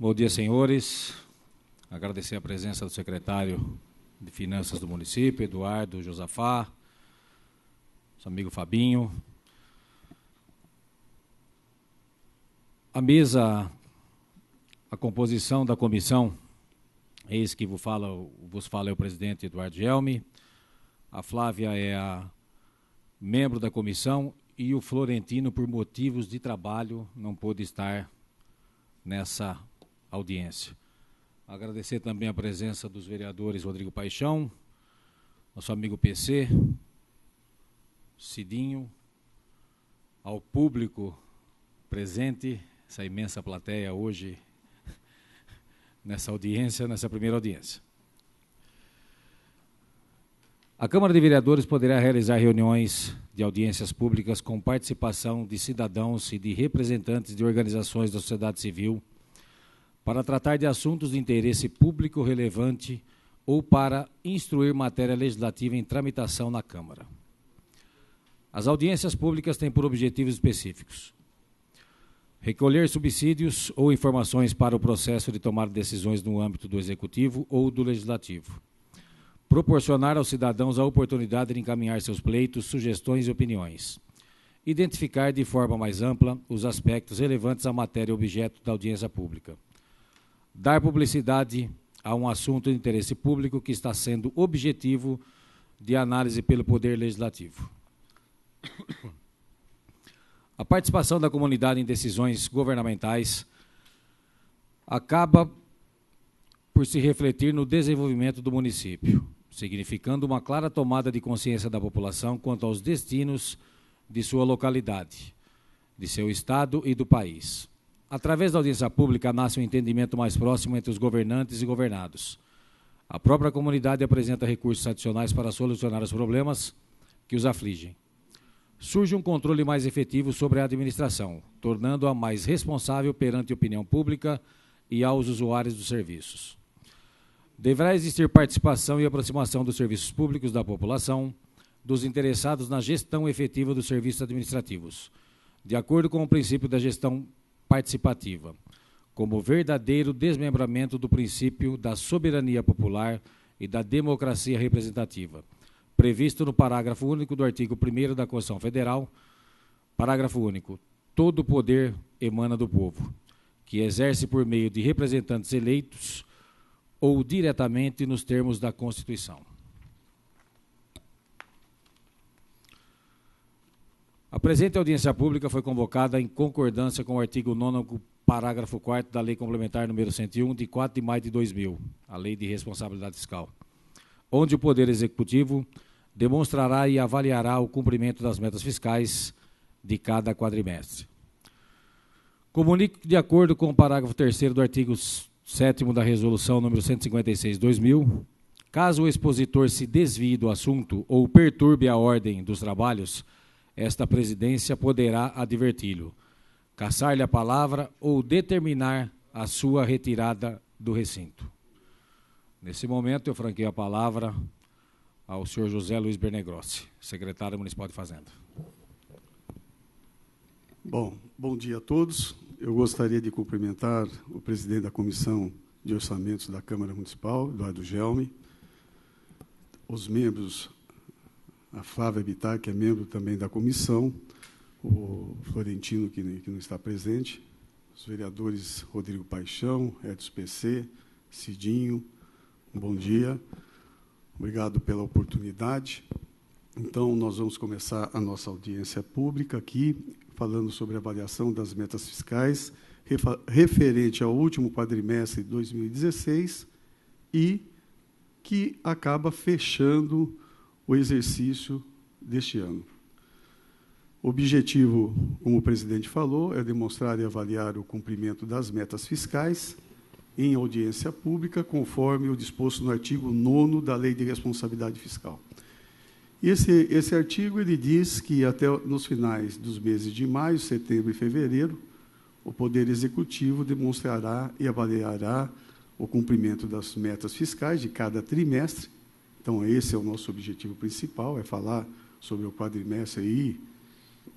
Bom dia, senhores. Agradecer a presença do secretário de Finanças do município, Eduardo Josafá, nosso amigo Fabinho. A mesa, a composição da comissão, eis que vos fala é o presidente Eduardo Gelmi, a Flávia é a membro da comissão e o Florentino, por motivos de trabalho, não pôde estar nessa audiência. Agradecer também a presença dos vereadores Rodrigo Paixão, nosso amigo PC, Cidinho, ao público presente, essa imensa plateia hoje, nessa audiência, nessa primeira audiência. A Câmara de Vereadores poderá realizar reuniões de audiências públicas com participação de cidadãos e de representantes de organizações da sociedade civil para tratar de assuntos de interesse público relevante ou para instruir matéria legislativa em tramitação na Câmara. As audiências públicas têm por objetivos específicos: recolher subsídios ou informações para o processo de tomar decisões no âmbito do Executivo ou do Legislativo, proporcionar aos cidadãos a oportunidade de encaminhar seus pleitos, sugestões e opiniões, identificar de forma mais ampla os aspectos relevantes à matéria objeto da audiência pública, dar publicidade a um assunto de interesse público que está sendo objetivo de análise pelo Poder Legislativo. A participação da comunidade em decisões governamentais acaba por se refletir no desenvolvimento do município, significando uma clara tomada de consciência da população quanto aos destinos de sua localidade, de seu estado e do país. Através da audiência pública nasce um entendimento mais próximo entre os governantes e governados. A própria comunidade apresenta recursos adicionais para solucionar os problemas que os afligem. Surge um controle mais efetivo sobre a administração, tornando-a mais responsável perante a opinião pública e aos usuários dos serviços. Deverá existir participação e aproximação dos serviços públicos da população, dos interessados na gestão efetiva dos serviços administrativos, de acordo com o princípio da gestão participativa, como verdadeiro desmembramento do princípio da soberania popular e da democracia representativa, previsto no parágrafo único do artigo 1º da Constituição Federal. Parágrafo único. Todo o poder emana do povo, que exerce por meio de representantes eleitos ou diretamente nos termos da Constituição. A presente audiência pública foi convocada em concordância com o artigo 9º, parágrafo 4º da Lei Complementar número 101, de 4 de maio de 2000, a Lei de Responsabilidade Fiscal, onde o Poder Executivo demonstrará e avaliará o cumprimento das metas fiscais de cada quadrimestre. Comunico que, de acordo com o parágrafo 3º do artigo 7º da Resolução número 156/2000, caso o expositor se desvie do assunto ou perturbe a ordem dos trabalhos, esta presidência poderá adverti-lo, cassar-lhe a palavra ou determinar a sua retirada do recinto. Nesse momento, eu franqueio a palavra ao senhor José Luiz Bernegrossi, secretário municipal de Fazenda. Bom dia a todos. Eu gostaria de cumprimentar o presidente da Comissão de Orçamentos da Câmara Municipal, Eduardo Gelmi, os membros, a Flávia Bittar, que é membro também da comissão, o Florentino, que não está presente, os vereadores Rodrigo Paixão, Edson PC, Cidinho. Bom dia, obrigado pela oportunidade. Então, nós vamos começar a nossa audiência pública aqui, falando sobre a avaliação das metas fiscais referente ao último quadrimestre de 2016 e que acaba fechando o exercício deste ano. O objetivo, como o presidente falou, é demonstrar e avaliar o cumprimento das metas fiscais em audiência pública, conforme o disposto no artigo 9º da Lei de Responsabilidade Fiscal. Esse artigo ele diz que até nos finais dos meses de maio, setembro e fevereiro, o Poder Executivo demonstrará e avaliará o cumprimento das metas fiscais de cada trimestre. Então, esse é o nosso objetivo principal, é falar sobre o quadrimestre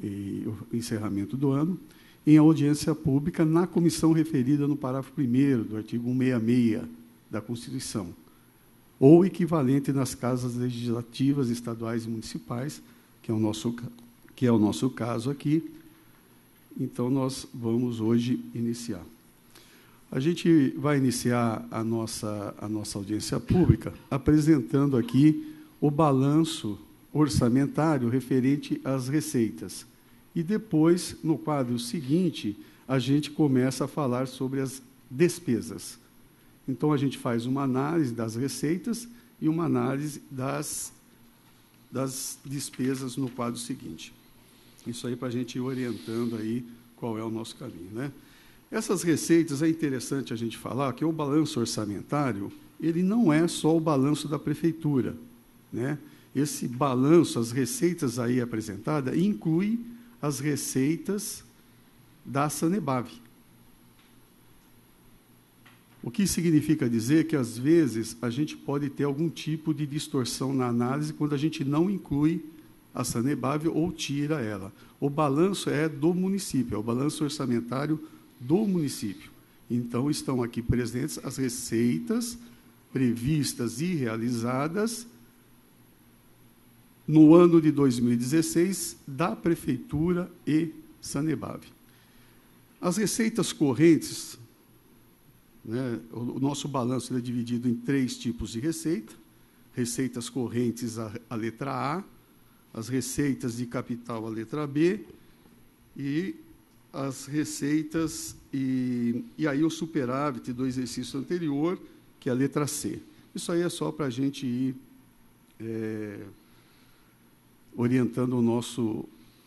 e o encerramento do ano. em audiência pública na comissão referida no parágrafo 1º do artigo 166 da Constituição, ou equivalente nas casas legislativas estaduais e municipais, que é o nosso caso aqui. Então, nós vamos hoje iniciar. A gente vai iniciar a nossa audiência pública apresentando aqui o balanço orçamentário referente às receitas. E depois, no quadro seguinte, a gente começa a falar sobre as despesas. Então, a gente faz uma análise das receitas e uma análise das despesas no quadro seguinte. Isso aí para a gente ir orientando aí qual é o nosso caminho, né? Essas receitas, é interessante a gente falar que o balanço orçamentário, ele não é só o balanço da prefeitura, né? Esse balanço, as receitas aí apresentadas, inclui as receitas da Sanebave. O que significa dizer que, às vezes, a gente pode ter algum tipo de distorção na análise quando a gente não inclui a Sanebave ou tira ela. O balanço é do município, é o balanço orçamentário do município. Então, estão aqui presentes as receitas previstas e realizadas no ano de 2016 da Prefeitura e Sanebave. As receitas correntes, né, o nosso balanço é dividido em 3 tipos de receita: receitas correntes, a letra A, as receitas de capital, a letra B, e as receitas, e aí o superávit do exercício anterior, que é a letra C. Isso aí é só para a gente ir orientando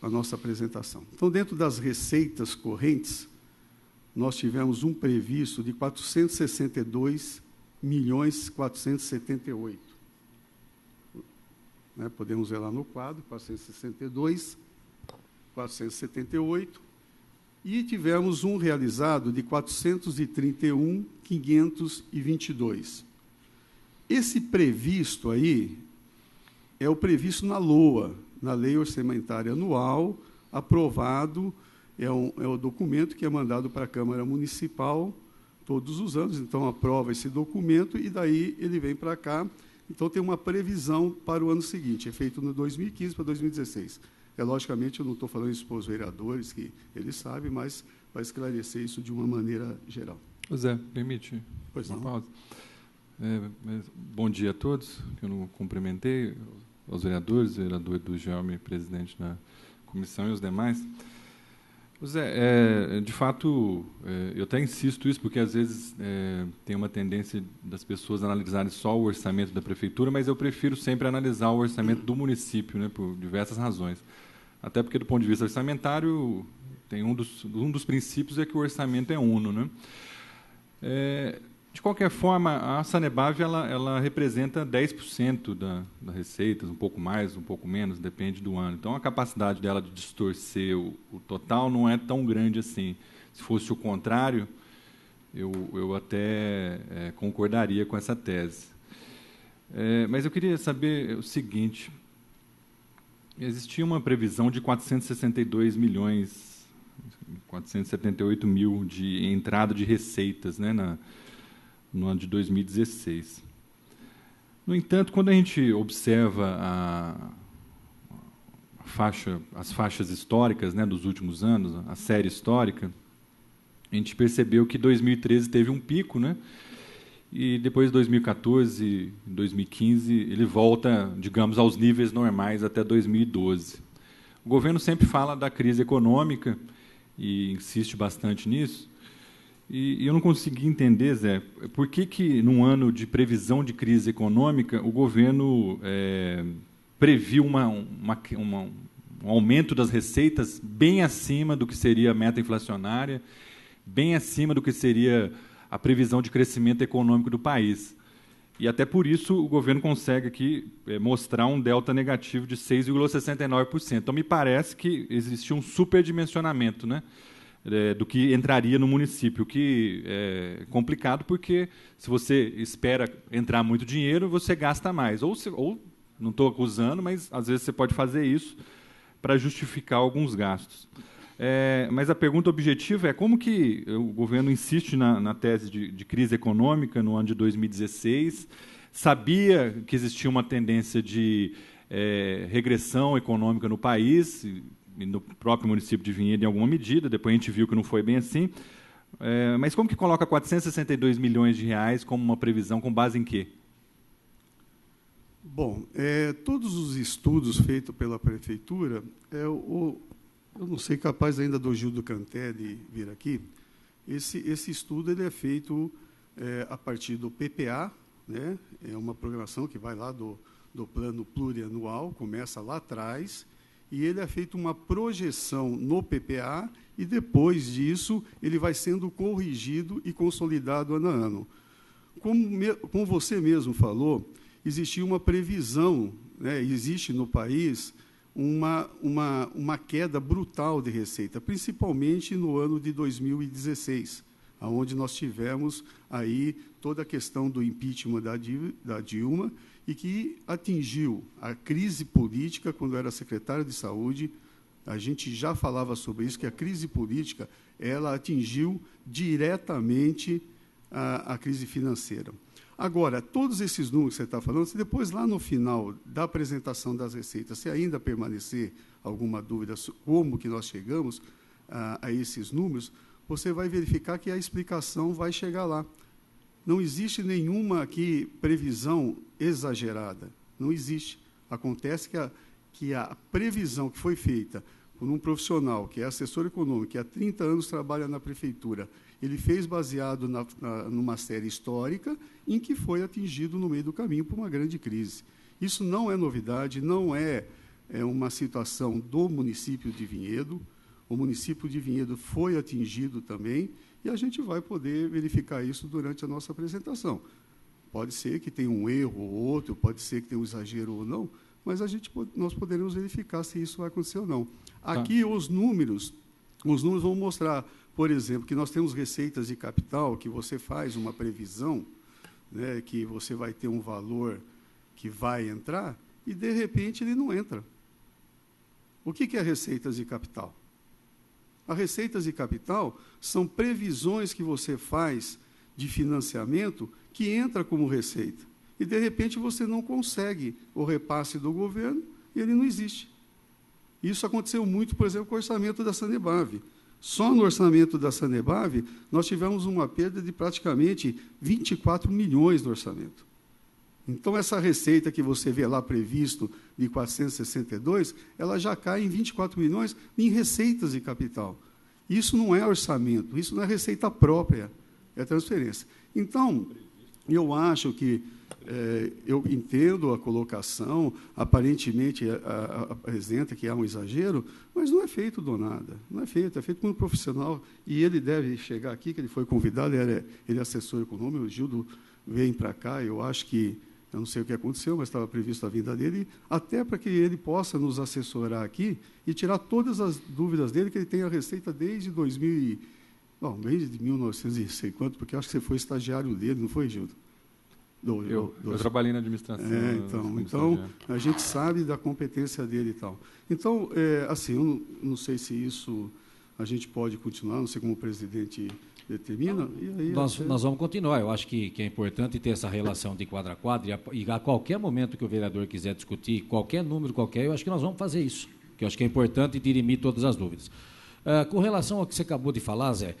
a nossa apresentação. Então, dentro das receitas correntes, nós tivemos um previsto de 462.478. Né? Podemos ver lá no quadro, 478. E tivemos um realizado de 431.522. Esse previsto aí é o previsto na LOA, na Lei Orçamentária Anual, aprovado, é o documento que é mandado para a Câmara Municipal todos os anos. Então, aprova esse documento e daí ele vem para cá. Então, tem uma previsão para o ano seguinte, é feito no 2015 para 2016. Logicamente, eu não estou falando isso para os vereadores, que eles sabem, mas para esclarecer isso de uma maneira geral. José, permite pois uma não. pausa? Bom dia a todos, que eu não cumprimentei, aos vereadores, vereador do Gelme, presidente da comissão, e os demais. José, de fato, eu até insisto isso, porque às vezes tem uma tendência das pessoas analisarem só o orçamento da prefeitura, mas eu prefiro sempre analisar o orçamento do município, né, por diversas razões. Até porque, do ponto de vista orçamentário, tem um dos princípios é que o orçamento é uno, né? De qualquer forma, a Sanebave ela representa 10% da receita, um pouco mais, um pouco menos, depende do ano. Então, a capacidade dela de distorcer o total não é tão grande assim. Se fosse o contrário, eu até concordaria com essa tese. Mas eu queria saber o seguinte: existia uma previsão de 478 mil de entrada de receitas, né, no ano de 2016. No entanto, quando a gente observa as faixas históricas, né, dos últimos anos, a série histórica, a gente percebeu que 2013 teve um pico, né, e depois de 2014, 2015, ele volta, digamos, aos níveis normais até 2012. O governo sempre fala da crise econômica e insiste bastante nisso, e eu não consegui entender, Zé, por que num ano de previsão de crise econômica, o governo previu um aumento das receitas bem acima do que seria a meta inflacionária, bem acima do que seria a previsão de crescimento econômico do país. E até por isso o governo consegue aqui mostrar um delta negativo de 6,69%. Então, me parece que existia um superdimensionamento, né, do que entraria no município, o que é complicado, porque se você espera entrar muito dinheiro, você gasta mais. Ou não estou acusando, mas às vezes você pode fazer isso para justificar alguns gastos. Mas a pergunta objetiva é como que o governo insiste na tese de crise econômica no ano de 2016, sabia que existia uma tendência de regressão econômica no país, e no próprio município de Vinhedo em alguma medida, depois a gente viu que não foi bem assim, mas como que coloca 462 milhões de reais como uma previsão, com base em quê? Bom, todos os estudos feitos pela Prefeitura, eu não sei, capaz ainda do Gildo Cantelli vir aqui, esse estudo ele é feito a partir do PPA, né? É uma programação que vai lá do plano plurianual, começa lá atrás, e ele é feito uma projeção no PPA, e depois disso ele vai sendo corrigido e consolidado ano a ano. Como você mesmo falou, existia uma previsão, né? Existe no país uma queda brutal de receita, principalmente no ano de 2016, onde nós tivemos aí toda a questão do impeachment da Dilma, e que atingiu a crise política. Quando eu era secretário de Saúde, a gente já falava sobre isso, que a crise política ela atingiu diretamente a crise financeira. Agora, todos esses números que você está falando, se depois, lá no final da apresentação das receitas, se ainda permanecer alguma dúvida como que nós chegamos a esses números, você vai verificar que a explicação vai chegar lá. Não existe nenhuma aqui previsão exagerada, não existe. Acontece que a previsão que foi feita por um profissional, que é assessor econômico, que há 30 anos trabalha na Prefeitura, ele fez baseado numa série histórica em que foi atingido no meio do caminho por uma grande crise. Isso não é novidade, não é uma situação do município de Vinhedo. O município de Vinhedo foi atingido também, e a gente vai poder verificar isso durante a nossa apresentação. Pode ser que tenha um erro ou outro, pode ser que tenha um exagero ou não, mas nós poderemos verificar se isso vai acontecer ou não. Aqui, os números vão mostrar, por exemplo, que nós temos receitas de capital, que você faz uma previsão, né, que você vai ter um valor que vai entrar, e, de repente, ele não entra. O que é receitas de capital? As receitas de capital são previsões que você faz de financiamento que entra como receita. E, de repente, você não consegue o repasse do governo e ele não existe. Isso aconteceu muito, por exemplo, com o orçamento da Sanebave. Só no orçamento da Sanebave, nós tivemos uma perda de praticamente 24 milhões no orçamento. Então, essa receita que você vê lá previsto de 462, ela já cai em 24 milhões em receitas de capital. Isso não é orçamento, isso não é receita própria, é transferência. Então, eu acho que, eu entendo a colocação, aparentemente apresenta que há um exagero, mas não é feito do nada, não é feito por um profissional, e ele deve chegar aqui, que ele foi convidado, ele é assessor econômico, o Gildo vem para cá, eu acho que, eu não sei o que aconteceu, mas estava previsto a vinda dele, até para que ele possa nos assessorar aqui e tirar todas as dúvidas dele, que ele tem a receita desde 1900 e sei quanto, porque acho que você foi estagiário dele, não foi, Gildo? Eu trabalhei na administração. Então, a gente sabe da competência dele e tal. Então, assim, eu não sei se isso a gente pode continuar, não sei como o presidente determina. E aí nós vamos continuar. Eu acho que é importante ter essa relação de quadra a quadra, e a qualquer momento que o vereador quiser discutir, qualquer número, eu acho que nós vamos fazer isso, que eu acho que é importante dirimir todas as dúvidas. Com relação ao que você acabou de falar, Zé,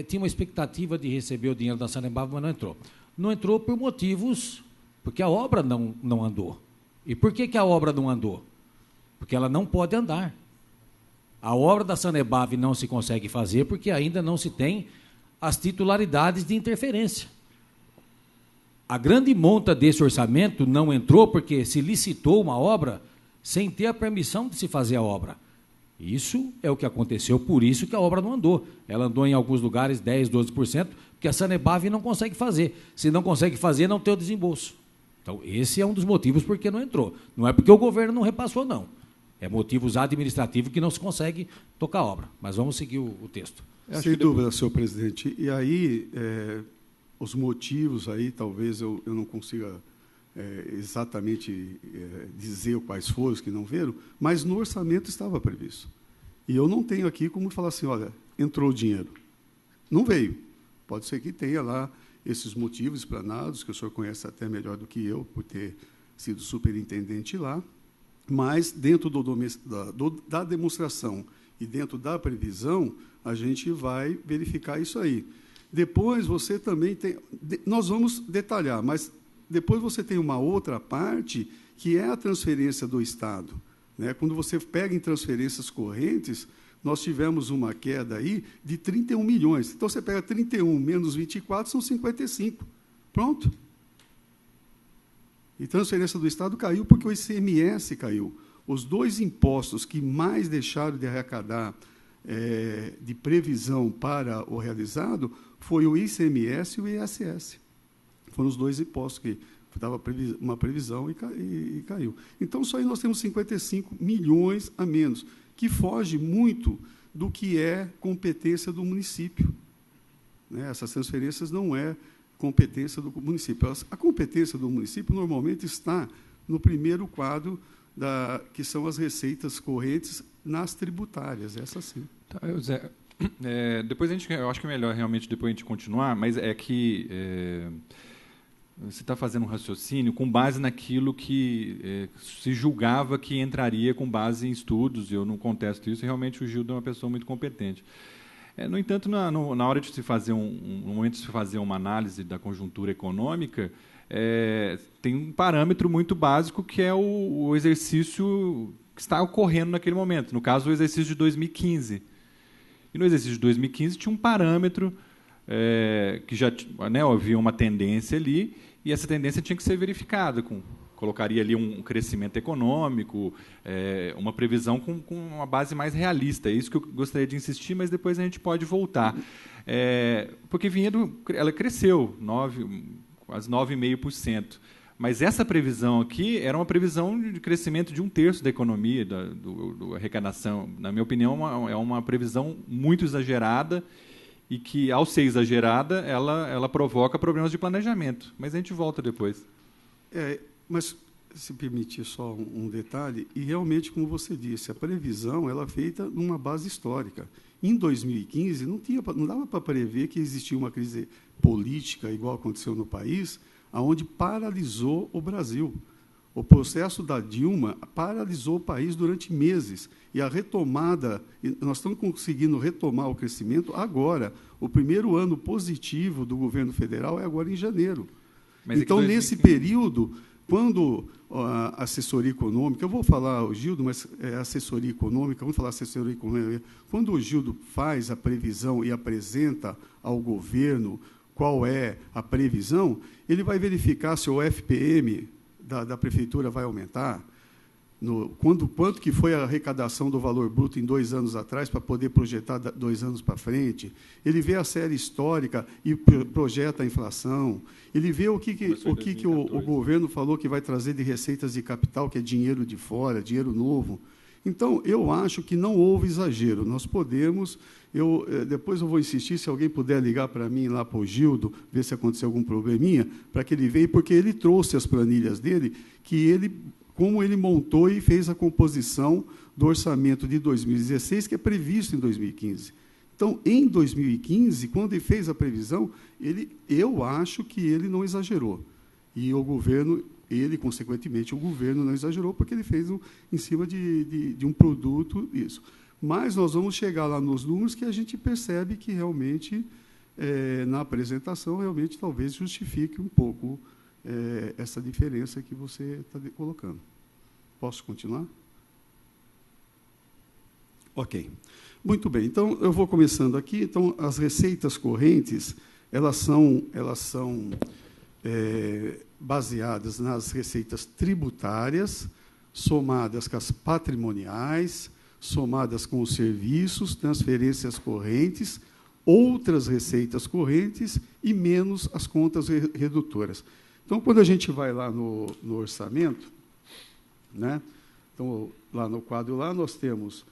tinha uma expectativa de receber o dinheiro da Sanebave, mas não entrou. Não entrou por motivos, porque a obra não andou. E por que a obra não andou? Porque ela não pode andar. A obra da Sanebave não se consegue fazer porque ainda não se tem as titularidades de interferência. A grande monta desse orçamento não entrou porque se licitou uma obra sem ter a permissão de se fazer a obra. Isso é o que aconteceu, por isso que a obra não andou. Ela andou em alguns lugares 10%, 12%, porque a Sanebave não consegue fazer. Se não consegue fazer, não tem o desembolso. Então, esse é um dos motivos por que não entrou. Não é porque o governo não repassou, não. É motivos administrativos que não se consegue tocar a obra. Mas vamos seguir o texto. Sem dúvida, senhor presidente. E aí, os motivos aí, talvez eu não consiga exatamente dizer quais foram os que não viram, mas no orçamento estava previsto. E eu não tenho aqui como falar assim, olha, entrou o dinheiro. Não veio. Pode ser que tenha lá esses motivos explanados, que o senhor conhece até melhor do que eu, por ter sido superintendente lá, mas dentro da demonstração e dentro da previsão, a gente vai verificar isso aí. Depois você também tem... Nós vamos detalhar, mas depois você tem uma outra parte, que é a transferência do Estado. Né? Quando você pega em transferências correntes, nós tivemos uma queda aí de 31 milhões. Então, você pega 31 menos 24, são 55. Pronto. E transferência do Estado caiu porque o ICMS caiu. Os dois impostos que mais deixaram de arrecadar de previsão para o realizado foi o ICMS e o ISS. Foram os dois impostos que dava uma previsão e caiu. Então, só aí nós temos 55 milhões a menos, que foge muito do que é competência do município. Né? Essas transferências não é competência do município. A competência do município, normalmente, está no primeiro quadro, que são as receitas correntes nas tributárias, essa sim. Tá, Zé, depois eu acho que é melhor realmente depois a gente continuar, mas é que você está fazendo um raciocínio com base naquilo que se julgava que entraria com base em estudos, e eu não contesto isso, e realmente o Gildo é uma pessoa muito competente. No entanto, na hora de se fazer no momento de se fazer uma análise da conjuntura econômica, tem um parâmetro muito básico, que é o exercício que está ocorrendo naquele momento, no caso, o exercício de 2015. E no exercício de 2015 tinha um parâmetro que já havia uma tendência ali, e essa tendência tinha que ser verificada, colocaria ali um crescimento econômico, uma previsão com uma base mais realista. É isso que eu gostaria de insistir, mas depois a gente pode voltar. Porque ela cresceu, quase 9,5%. Mas essa previsão aqui era uma previsão de crescimento de 1/3 da economia, da arrecadação. Na minha opinião, é uma previsão muito exagerada, e que, ao ser exagerada, ela provoca problemas de planejamento. Mas a gente volta depois. Mas, se permitir só um detalhe, e realmente, como você disse, a previsão ela é feita numa base histórica. Em 2015, não dava para prever que existia uma crise política, igual aconteceu no país, onde paralisou o Brasil. O processo da Dilma paralisou o país durante meses. E a retomada, nós estamos conseguindo retomar o crescimento agora. O primeiro ano positivo do governo federal é agora em janeiro. Mas então, nesse período, quando a assessoria econômica, eu vou falar o Gildo, mas assessoria econômica, vamos falar assessoria econômica, quando o Gildo faz a previsão e apresenta ao governo qual é a previsão, ele vai verificar se o FPM da prefeitura vai aumentar, quanto que foi a arrecadação do valor bruto em 2 anos atrás, para poder projetar 2 anos para frente. Ele vê a série histórica e projeta a inflação. Ele vê o que o governo falou que vai trazer de receitas de capital, que é dinheiro de fora, dinheiro novo. Então, eu acho que não houve exagero. Nós podemos... depois eu vou insistir, se alguém puder ligar para mim, lá para o Gildo, ver se aconteceu algum probleminha, para que ele veja, porque ele trouxe as planilhas dele, como ele montou e fez a composição do orçamento de 2016, que é previsto em 2015. Então, em 2015, quando ele fez a previsão, eu acho que ele não exagerou. E o governo... consequentemente, o governo não exagerou, porque ele fez em cima de um produto isso. Mas nós vamos chegar lá nos números que a gente percebe que realmente, na apresentação, realmente talvez justifique um pouco essa diferença que você está colocando. Posso continuar? Ok. Muito bem. Então, eu vou começando aqui. Então, as receitas correntes, elas são baseadas nas receitas tributárias, somadas com as patrimoniais, somadas com os serviços, transferências correntes, outras receitas correntes e menos as contas redutoras. Então, quando a gente vai lá no orçamento, né? Então, lá no quadro, nós temos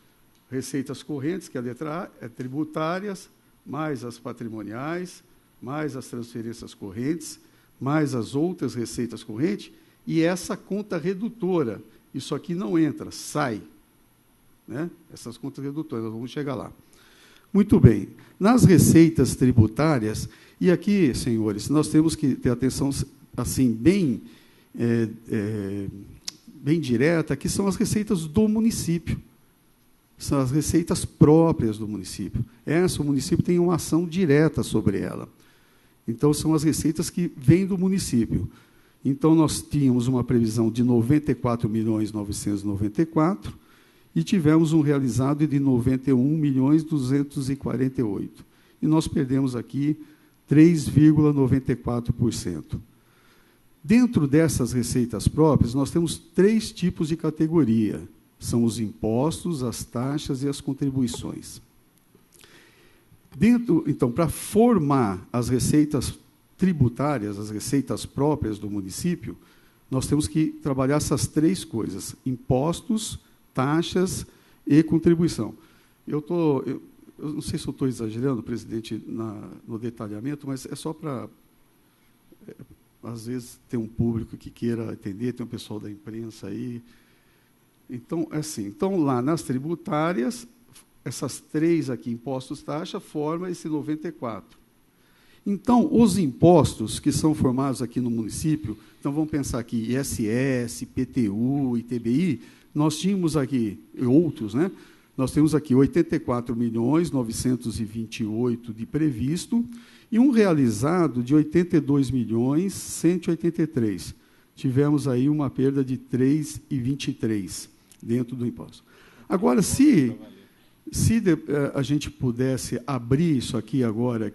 receitas correntes, que a letra A é tributárias, mais as patrimoniais, mais as transferências correntes, mais as outras receitas correntes, e essa conta redutora. Isso aqui não entra, sai. né? Essas contas redutoras, nós vamos chegar lá. Muito bem. Nas receitas tributárias, e aqui, senhores, nós temos que ter atenção assim, bem direta, que são as receitas do município. São as receitas próprias do município. O município tem uma ação direta sobre ela. Então, são as receitas que vêm do município. Então, nós tínhamos uma previsão de 94.994 e tivemos um realizado de 91.248. E nós perdemos aqui 3,94%. Dentro dessas receitas próprias, nós temos 3 tipos de categoria. São os impostos, as taxas e as contribuições. Então, para formar as receitas tributárias, as receitas próprias do município, nós temos que trabalhar essas 3 coisas: impostos, taxas e contribuição. Eu não sei se eu estou exagerando, presidente, no detalhamento, mas é só para... às vezes tem um público que queira entender, tem um pessoal da imprensa aí. Então, assim, lá nas tributárias, essas 3 aqui, impostos, taxa, formam esse 94. Então, os impostos que são formados aqui no município, então vamos pensar aqui, ISS, IPTU, ITBI, nós tínhamos aqui, outros, né? Nós temos aqui 84.928.000 de previsto e um realizado de 82.183.000. Tivemos aí uma perda de 3,23 dentro do imposto. Agora, se a gente pudesse abrir isso aqui agora,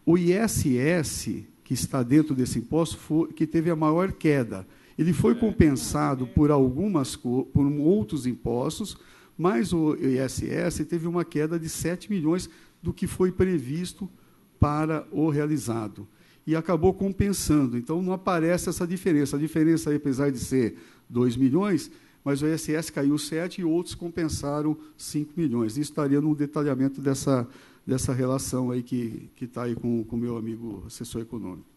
o ISS, que está dentro desse imposto, que teve a maior queda. Ele foi compensado por outros impostos, mas o ISS teve uma queda de 7 milhões do que foi previsto para o realizado. E acabou compensando. Então, não aparece essa diferença. A diferença, apesar de ser 2 milhões, mas o ISS caiu 7 e outros compensaram 5 milhões. Isso estaria no detalhamento dessa relação aí que está aí com o meu amigo assessor econômico.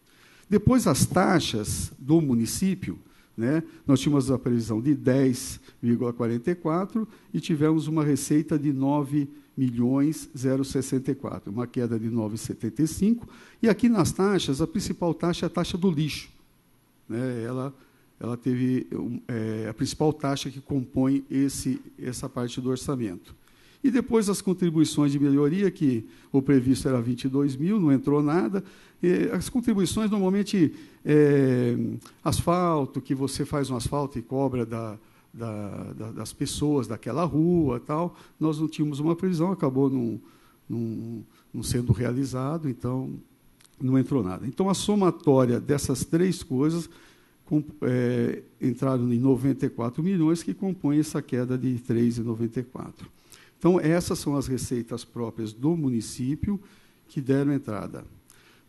Depois, as taxas do município, né, nós tínhamos a previsão de 10,44 e tivemos uma receita de 9.064, uma queda de 9,75. E aqui nas taxas, a principal taxa é a taxa do lixo. Né, ela teve a principal taxa que compõe essa parte do orçamento. E depois as contribuições de melhoria, que o previsto era 22 mil, não entrou nada. As contribuições, normalmente, asfalto, que você faz um asfalto e cobra das pessoas daquela rua, tal. Nós não tínhamos uma previsão, acabou não sendo realizado, então não entrou nada. Então, a somatória dessas 3 coisas entraram em 94 milhões, que compõem essa queda de 3,94. Então, essas são as receitas próprias do município que deram entrada.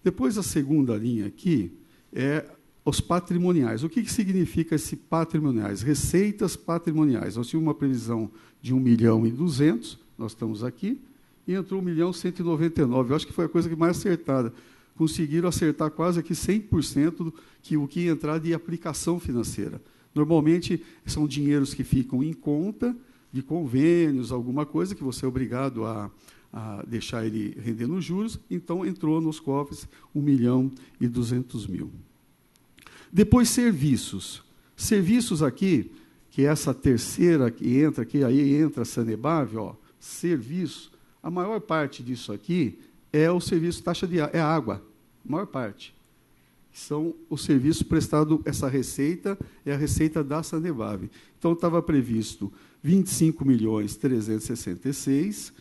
Depois, a segunda linha aqui é os patrimoniais. O que significa esse patrimoniais? Receitas patrimoniais. Nós tínhamos uma previsão de 1.200.000, nós estamos aqui, e entrou 1.199.000. Eu acho que foi a coisa que mais acertada. Conseguiram acertar quase aqui 100% o que ia entrar de aplicação financeira. Normalmente, são dinheiros que ficam em conta, de convênios, alguma coisa que você é obrigado a deixar ele render nos juros, então entrou nos cofres 1.200.000. Depois, serviços. Serviços aqui, que é essa terceira que entra aqui, aí entra a Sanebave, serviço. A maior parte disso aqui é o serviço taxa de água, a maior parte. São os serviços prestados, essa receita é a receita da Sanebave. Então, estava previsto 25.366.000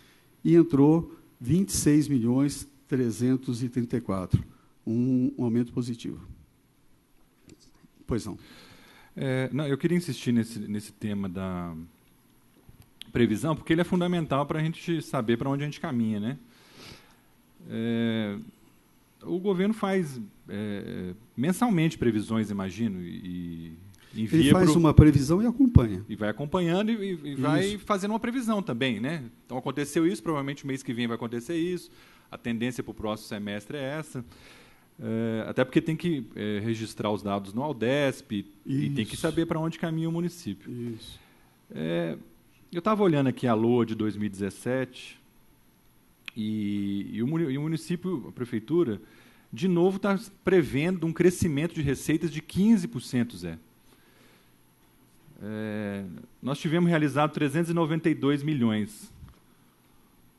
e entrou 26.334.000, um aumento positivo. Pois não. Não, eu queria insistir nesse tema da previsão, porque ele é fundamental para a gente saber para onde a gente caminha, né? O governo faz mensalmente previsões, imagino, e envia. Ele faz uma previsão e acompanha. E vai acompanhando e vai fazendo uma previsão também, né? Então, aconteceu isso, provavelmente o mês que vem vai acontecer isso, a tendência para o próximo semestre é essa. Até porque tem que registrar os dados no Aldesp e tem que saber para onde caminha o município. Isso. Eu estava olhando aqui a LOA de 2017 e o município, a prefeitura, de novo está prevendo um crescimento de receitas de 15%, Zé. Nós tivemos realizado 392 milhões.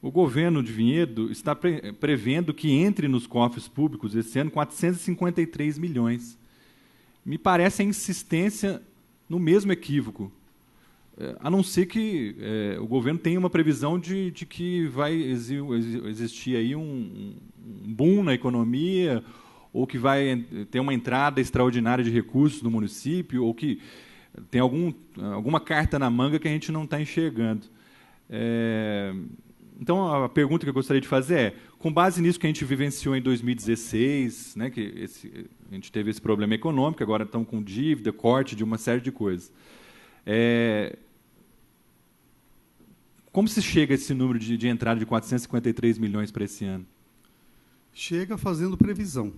O governo de Vinhedo está prevendo que entre nos cofres públicos esse ano 453 milhões. Me parece a insistência no mesmo equívoco, a não ser que o governo tenha uma previsão de que vai existir aí um boom na economia, ou que vai ter uma entrada extraordinária de recursos no município, ou que tem alguma carta na manga que a gente não está enxergando. Então, a pergunta que eu gostaria de fazer é, com base nisso que a gente vivenciou em 2016, né, que a gente teve esse problema econômico, agora estão com dívida, corte de uma série de coisas. Como se chega a esse número de entrada de 453 milhões para esse ano? Chega fazendo previsão.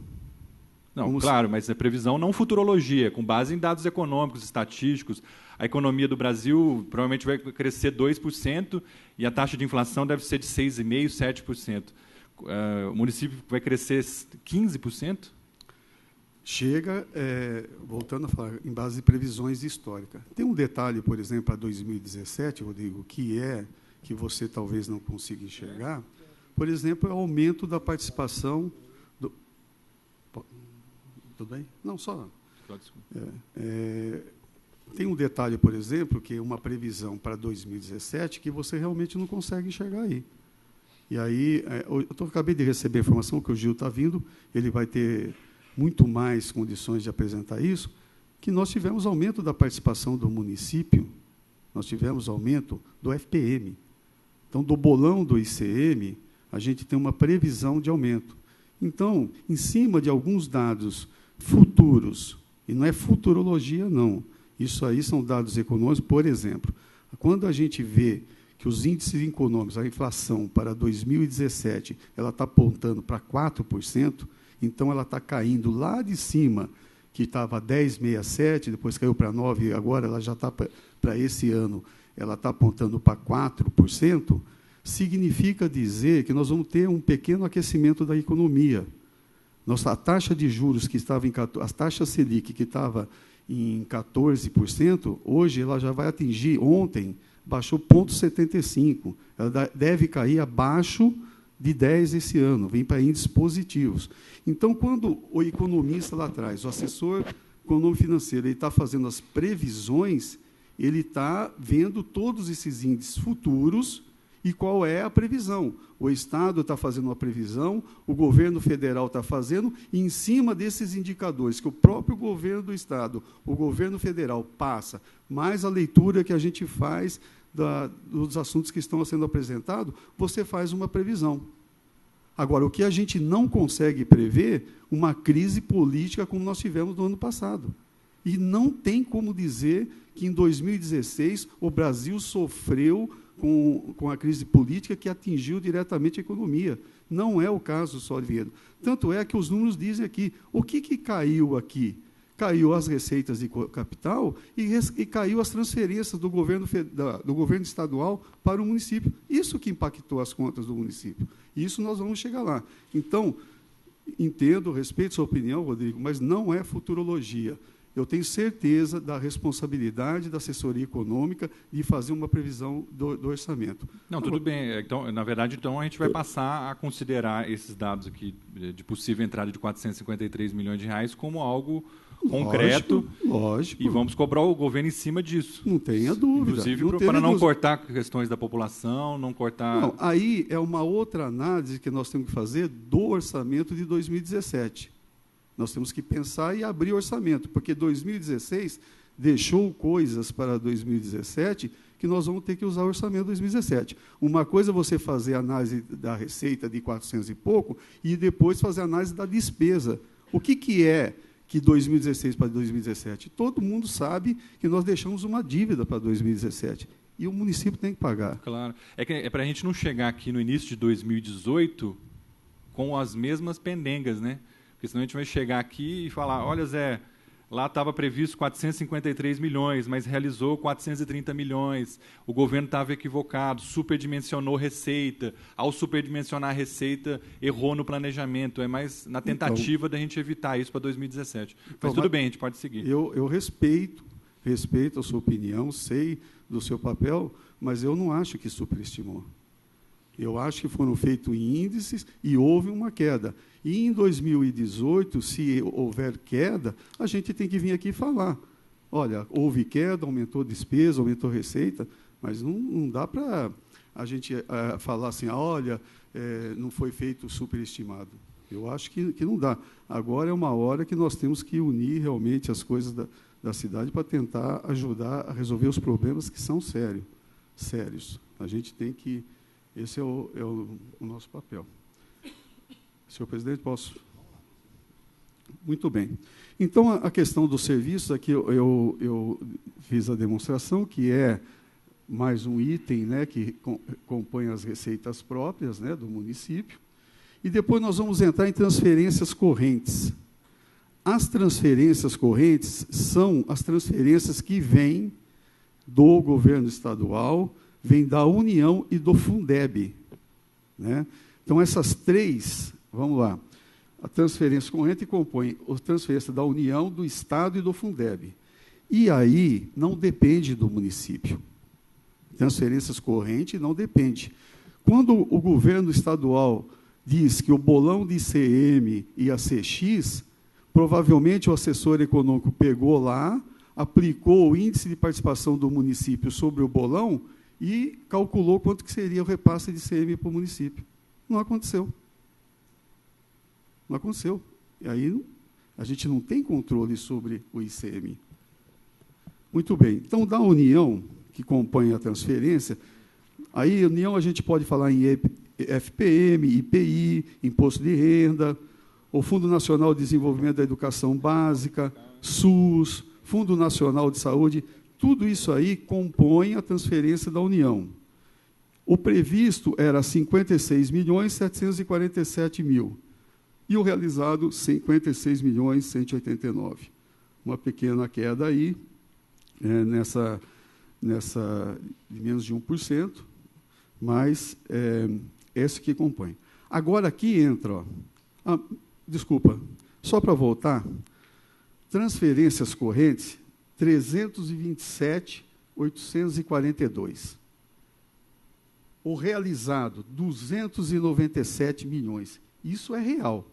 Não, claro, mas é previsão não futurologia, com base em dados econômicos, estatísticos. A economia do Brasil provavelmente vai crescer 2% e a taxa de inflação deve ser de 6,5%, 7%. O município vai crescer 15%? Chega, voltando a falar, em base de previsões históricas. Tem um detalhe, por exemplo, para 2017, Rodrigo, que você talvez não consiga enxergar. Por exemplo, é o aumento da participação do... Tudo bem? Não, só... tem um detalhe, por exemplo, que é uma previsão para 2017 que você realmente não consegue enxergar aí. E aí, eu acabei de receber a informação que o Gil está vindo, ele vai ter muito mais condições de apresentar isso, que nós tivemos aumento da participação do município, nós tivemos aumento do FPM. Então, do bolão do ICM, a gente tem uma previsão de aumento. Então, em cima de alguns dados futuros, e não é futurologia, não, isso aí são dados econômicos, por exemplo, quando a gente vê que os índices econômicos, a inflação para 2017, ela está apontando para 4%, então ela está caindo lá de cima, que estava 10,67, depois caiu para 9%, e agora ela já está para esse ano, ela está apontando para 4%, significa dizer que nós vamos ter um pequeno aquecimento da economia. A taxa de juros que estava a taxa Selic que estava em 14%, hoje ela já vai atingir, ontem, baixou 0,75%. Ela deve cair abaixo de 10% esse ano, vem para índices positivos. Então, quando o economista lá atrás, o assessor econômico financeiro, ele está fazendo as previsões, ele está vendo todos esses índices futuros e qual é a previsão. O Estado está fazendo uma previsão, o governo federal está fazendo, e em cima desses indicadores que o próprio governo do Estado, o governo federal passa, mais a leitura que a gente faz dos assuntos que estão sendo apresentados, você faz uma previsão. Agora, o que a gente não consegue prever, uma crise política como nós tivemos no ano passado. E não tem como dizer que, em 2016, o Brasil sofreu com a crise política que atingiu diretamente a economia. Não é o caso só de Vinhedo. Tanto é que os números dizem aqui, o que caiu aqui? Caiu as receitas de capital e caiu as transferências do governo estadual para o município. Isso que impactou as contas do município. Isso nós vamos chegar lá. Então, entendo, respeito sua opinião, Rodrigo, mas não é futurologia. Eu tenho certeza da responsabilidade da assessoria econômica de fazer uma previsão do orçamento. Não, tudo bem. Então, na verdade, então, a gente vai passar a considerar esses dados aqui de possível entrada de 453 milhões de reais como algo concreto. Lógico. E vamos cobrar o governo em cima disso. Não tenha dúvida. Inclusive, para não cortar questões da população, não cortar... Não, aí é uma outra análise que nós temos que fazer do orçamento de 2017. Nós temos que pensar e abrir orçamento, porque 2016 deixou coisas para 2017 que nós vamos ter que usar o orçamento de 2017. Uma coisa é você fazer a análise da receita de 400 e pouco e depois fazer a análise da despesa. O que é que 2016 para 2017? Todo mundo sabe que nós deixamos uma dívida para 2017 e o município tem que pagar. Claro. É para a gente não chegar aqui no início de 2018 com as mesmas pendengas, né? Porque senão a gente vai chegar aqui e falar, olha, Zé, Lá estava previsto 453 milhões, mas realizou 430 milhões. O governo estava equivocado, superdimensionou receita. Ao superdimensionar a receita, errou no planejamento. É mais na tentativa da gente evitar isso para 2017. Mas tudo bem, a gente pode seguir. Eu respeito a sua opinião, sei do seu papel, mas eu não acho que superestimou. Eu acho que foram feitos índices e houve uma queda. E em 2018, se houver queda, a gente tem que vir aqui falar. Olha, houve queda, aumentou despesa, aumentou receita, mas não dá para a gente falar assim, olha, não foi feito superestimado. Eu acho que não dá. Agora é uma hora que nós temos que unir realmente as coisas da cidade para tentar ajudar a resolver os problemas que são sérios. A gente tem que... Esse é o nosso papel. Senhor presidente, posso? Muito bem. Então, a questão dos serviços, aqui eu fiz a demonstração, que é mais um item, né, que compõe as receitas próprias, né, do município. E depois nós vamos entrar em transferências correntes. As transferências correntes são as transferências que vêm do governo estadual, vem da União e do Fundeb, né? Então, essas três, vamos lá, a transferência corrente compõe a transferência da União, do Estado e do Fundeb. E aí não depende do município. Transferências correntes não depende. Quando o governo estadual diz que o bolão de ICM ia ser X, provavelmente o assessor econômico pegou lá, aplicou o índice de participação do município sobre o bolão e calculou quanto que seria o repasse de ICM para o município. Não aconteceu. Não aconteceu. E aí a gente não tem controle sobre o ICM. Muito bem. Então, da União, que compõe a transferência, aí, União, a gente pode falar em FPM, IPI, Imposto de Renda, o Fundo Nacional de Desenvolvimento da Educação Básica, SUS, Fundo Nacional de Saúde, tudo isso aí compõe a transferência da União. O previsto era 56.747.000 e o realizado 56.189.000. Uma pequena queda aí, nessa de menos de 1%, mas esse que compõe. Agora aqui entra, desculpa, só para voltar, transferências correntes, 327.842. O realizado, 297 milhões. Isso é real.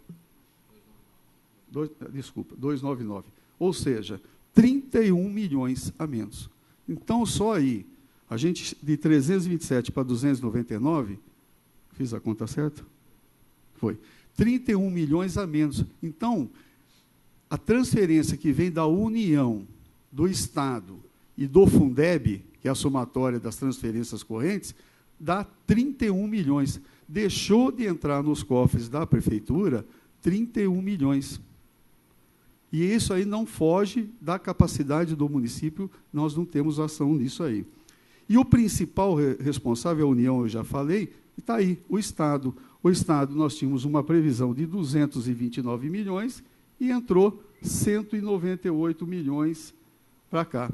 299. Ou seja, 31 milhões a menos. Então, só aí, a gente, de 327 para 299, fiz a conta certa? Foi. 31 milhões a menos. Então, a transferência que vem da União, do Estado e do Fundeb, que é a somatória das transferências correntes, dá 31 milhões. Deixou de entrar nos cofres da prefeitura 31 milhões. E isso aí não foge da capacidade do município, nós não temos ação nisso aí. E o principal responsável, a União, eu já falei, está aí, o Estado. O Estado, nós tínhamos uma previsão de 229 milhões e entrou 198 milhões para cá.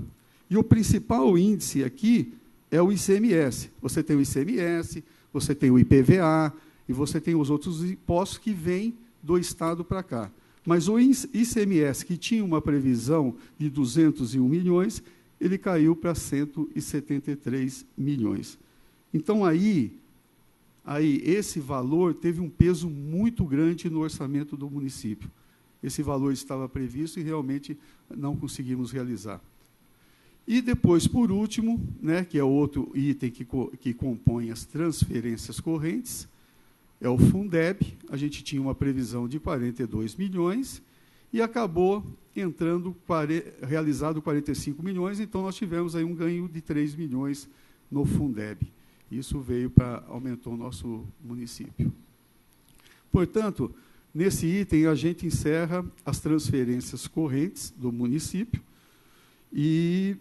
E o principal índice aqui é o ICMS. Você tem o ICMS, você tem o IPVA, e você tem os outros impostos que vêm do Estado para cá. Mas o ICMS, que tinha uma previsão de 201 milhões, ele caiu para 173 milhões. Então, aí esse valor teve um peso muito grande no orçamento do município. Esse valor estava previsto e realmente não conseguimos realizar. E depois, por último, né, que é outro item que compõe as transferências correntes, é o Fundeb. A gente tinha uma previsão de 42 milhões e acabou realizado 45 milhões, então nós tivemos aí um ganho de 3 milhões no Fundeb. Isso aumentou o nosso município. Portanto, nesse item, a gente encerra as transferências correntes do município e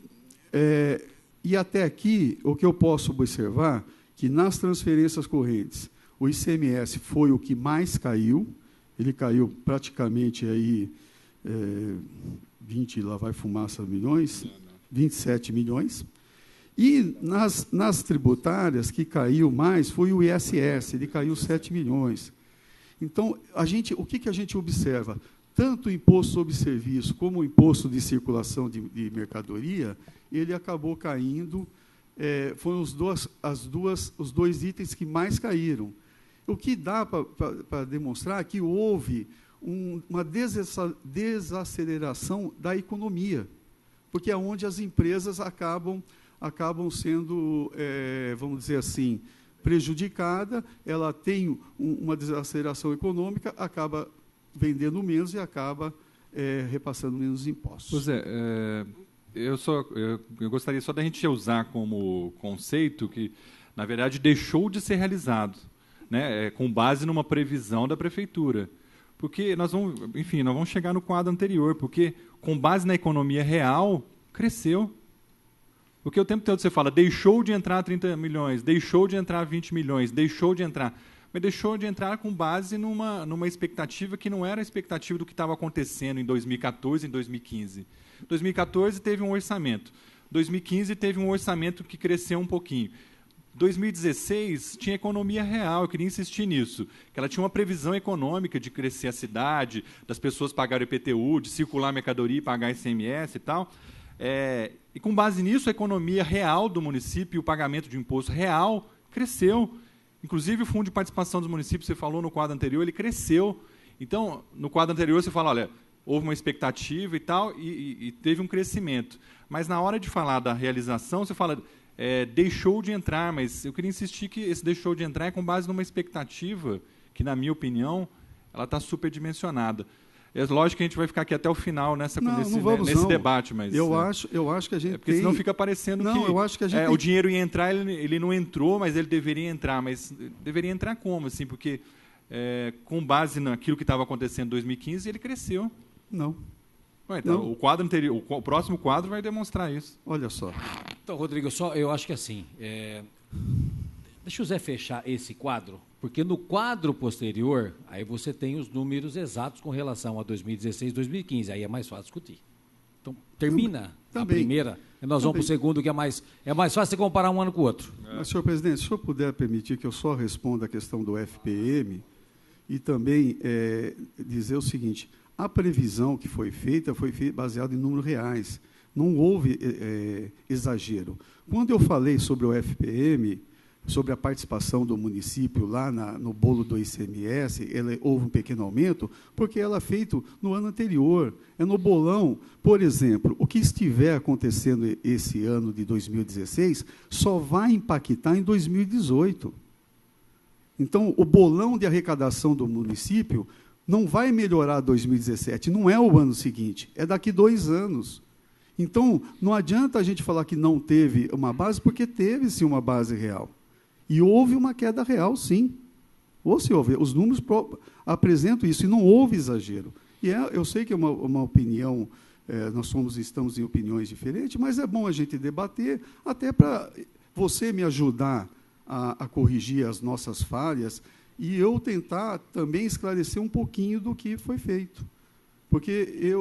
até aqui, o que eu posso observar, que nas transferências correntes, o ICMS foi o que mais caiu, ele caiu praticamente aí, 20, lá vai fumaça milhões, 27 milhões. E nas tributárias, que caiu mais foi o ISS, ele caiu 7 milhões. Então, o que a gente observa? Tanto o imposto sobre serviço como o imposto de circulação de mercadoria, ele acabou caindo, foram os dois itens que mais caíram. O que dá para demonstrar que houve uma desaceleração da economia, porque é onde as empresas acabam sendo, vamos dizer assim, prejudicada, ela tem uma desaceleração econômica, acaba vendendo menos e acaba repassando menos impostos. Pois eu gostaria só da gente usar como conceito que, na verdade, deixou de ser realizado, né, com base numa previsão da prefeitura. Porque nós vamos chegar no quadro anterior, porque, com base na economia real, cresceu. Porque o tempo todo você fala, deixou de entrar 30 milhões, deixou de entrar 20 milhões, deixou de entrar. Mas deixou de entrar com base numa expectativa que não era a expectativa do que estava acontecendo em 2014 e em 2015. 2014 teve um orçamento. 2015 teve um orçamento que cresceu um pouquinho. 2016 tinha economia real, eu queria insistir nisso, que ela tinha uma previsão econômica de crescer a cidade, das pessoas pagarem IPTU, de circular mercadoria e pagar ICMS e tal. E, com base nisso, a economia real do município e o pagamento de imposto real cresceu. Inclusive, o Fundo de Participação dos Municípios, você falou no quadro anterior, ele cresceu. Então, no quadro anterior, você fala, olha, houve uma expectativa e tal, e teve um crescimento. Mas, na hora de falar da realização, você fala, deixou de entrar, mas eu queria insistir que esse deixou de entrar é com base numa expectativa que, na minha opinião, ela está superdimensionada. É lógico que a gente vai ficar aqui até o final nesse debate, mas eu acho que a gente porque senão fica parecendo que o dinheiro ia entrar, ele não entrou, mas ele deveria entrar, mas deveria entrar como, assim, porque com base naquilo que estava acontecendo em 2015, ele cresceu. Não. Então, não. O quadro anterior, o próximo quadro vai demonstrar isso. Olha só. Então, Rodrigo, eu acho que assim, deixa o Zé fechar esse quadro, porque no quadro posterior, aí você tem os números exatos com relação a 2016 e 2015, aí é mais fácil discutir. Então, termina a primeira, e nós vamos para o segundo, que é mais fácil você comparar um ano com o outro. Mas, senhor presidente, se o senhor puder permitir que eu só responda a questão do FPM e também dizer o seguinte, a previsão que foi feita baseada em números reais, não houve exagero. Quando eu falei sobre o FPM, sobre a participação do município lá no bolo do ICMS, houve um pequeno aumento, porque ela é feito no ano anterior, é no bolão. Por exemplo, o que estiver acontecendo esse ano de 2016 só vai impactar em 2018. Então, o bolão de arrecadação do município não vai melhorar 2017, não é o ano seguinte, é daqui 2 anos. Então, não adianta a gente falar que não teve uma base, porque teve, sim, uma base real. E houve uma queda real, sim. Ou se houve, os números apresentam isso, e não houve exagero. E eu sei que é uma opinião, estamos em opiniões diferentes, mas é bom a gente debater, até para você me ajudar a corrigir as nossas falhas, e eu tentar também esclarecer um pouquinho do que foi feito. Porque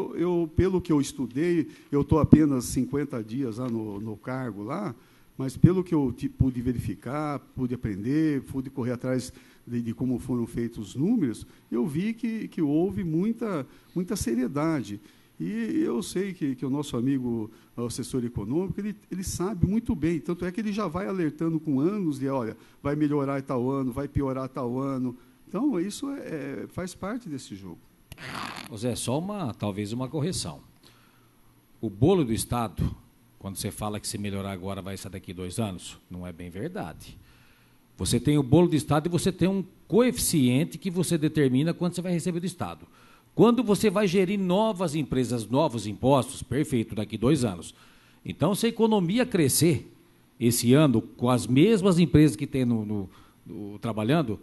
pelo que eu estudei, eu estou apenas 50 dias lá no cargo lá, mas pelo que eu pude verificar, pude aprender, pude correr atrás de como foram feitos os números, eu vi que houve muita seriedade. E eu sei que o nosso amigo, o assessor econômico, ele sabe muito bem, tanto é que ele já vai alertando com anos de, olha, vai melhorar tal ano, vai piorar tal ano. Então, isso faz parte desse jogo. Zé, talvez uma correção. O bolo do Estado, quando você fala que se melhorar agora vai ser daqui 2 anos, não é bem verdade. Você tem o bolo do Estado e você tem um coeficiente que você determina quanto você vai receber do Estado. Quando você vai gerir novas empresas, novos impostos, perfeito, daqui 2 anos. Então, se a economia crescer esse ano com as mesmas empresas que tem trabalhando,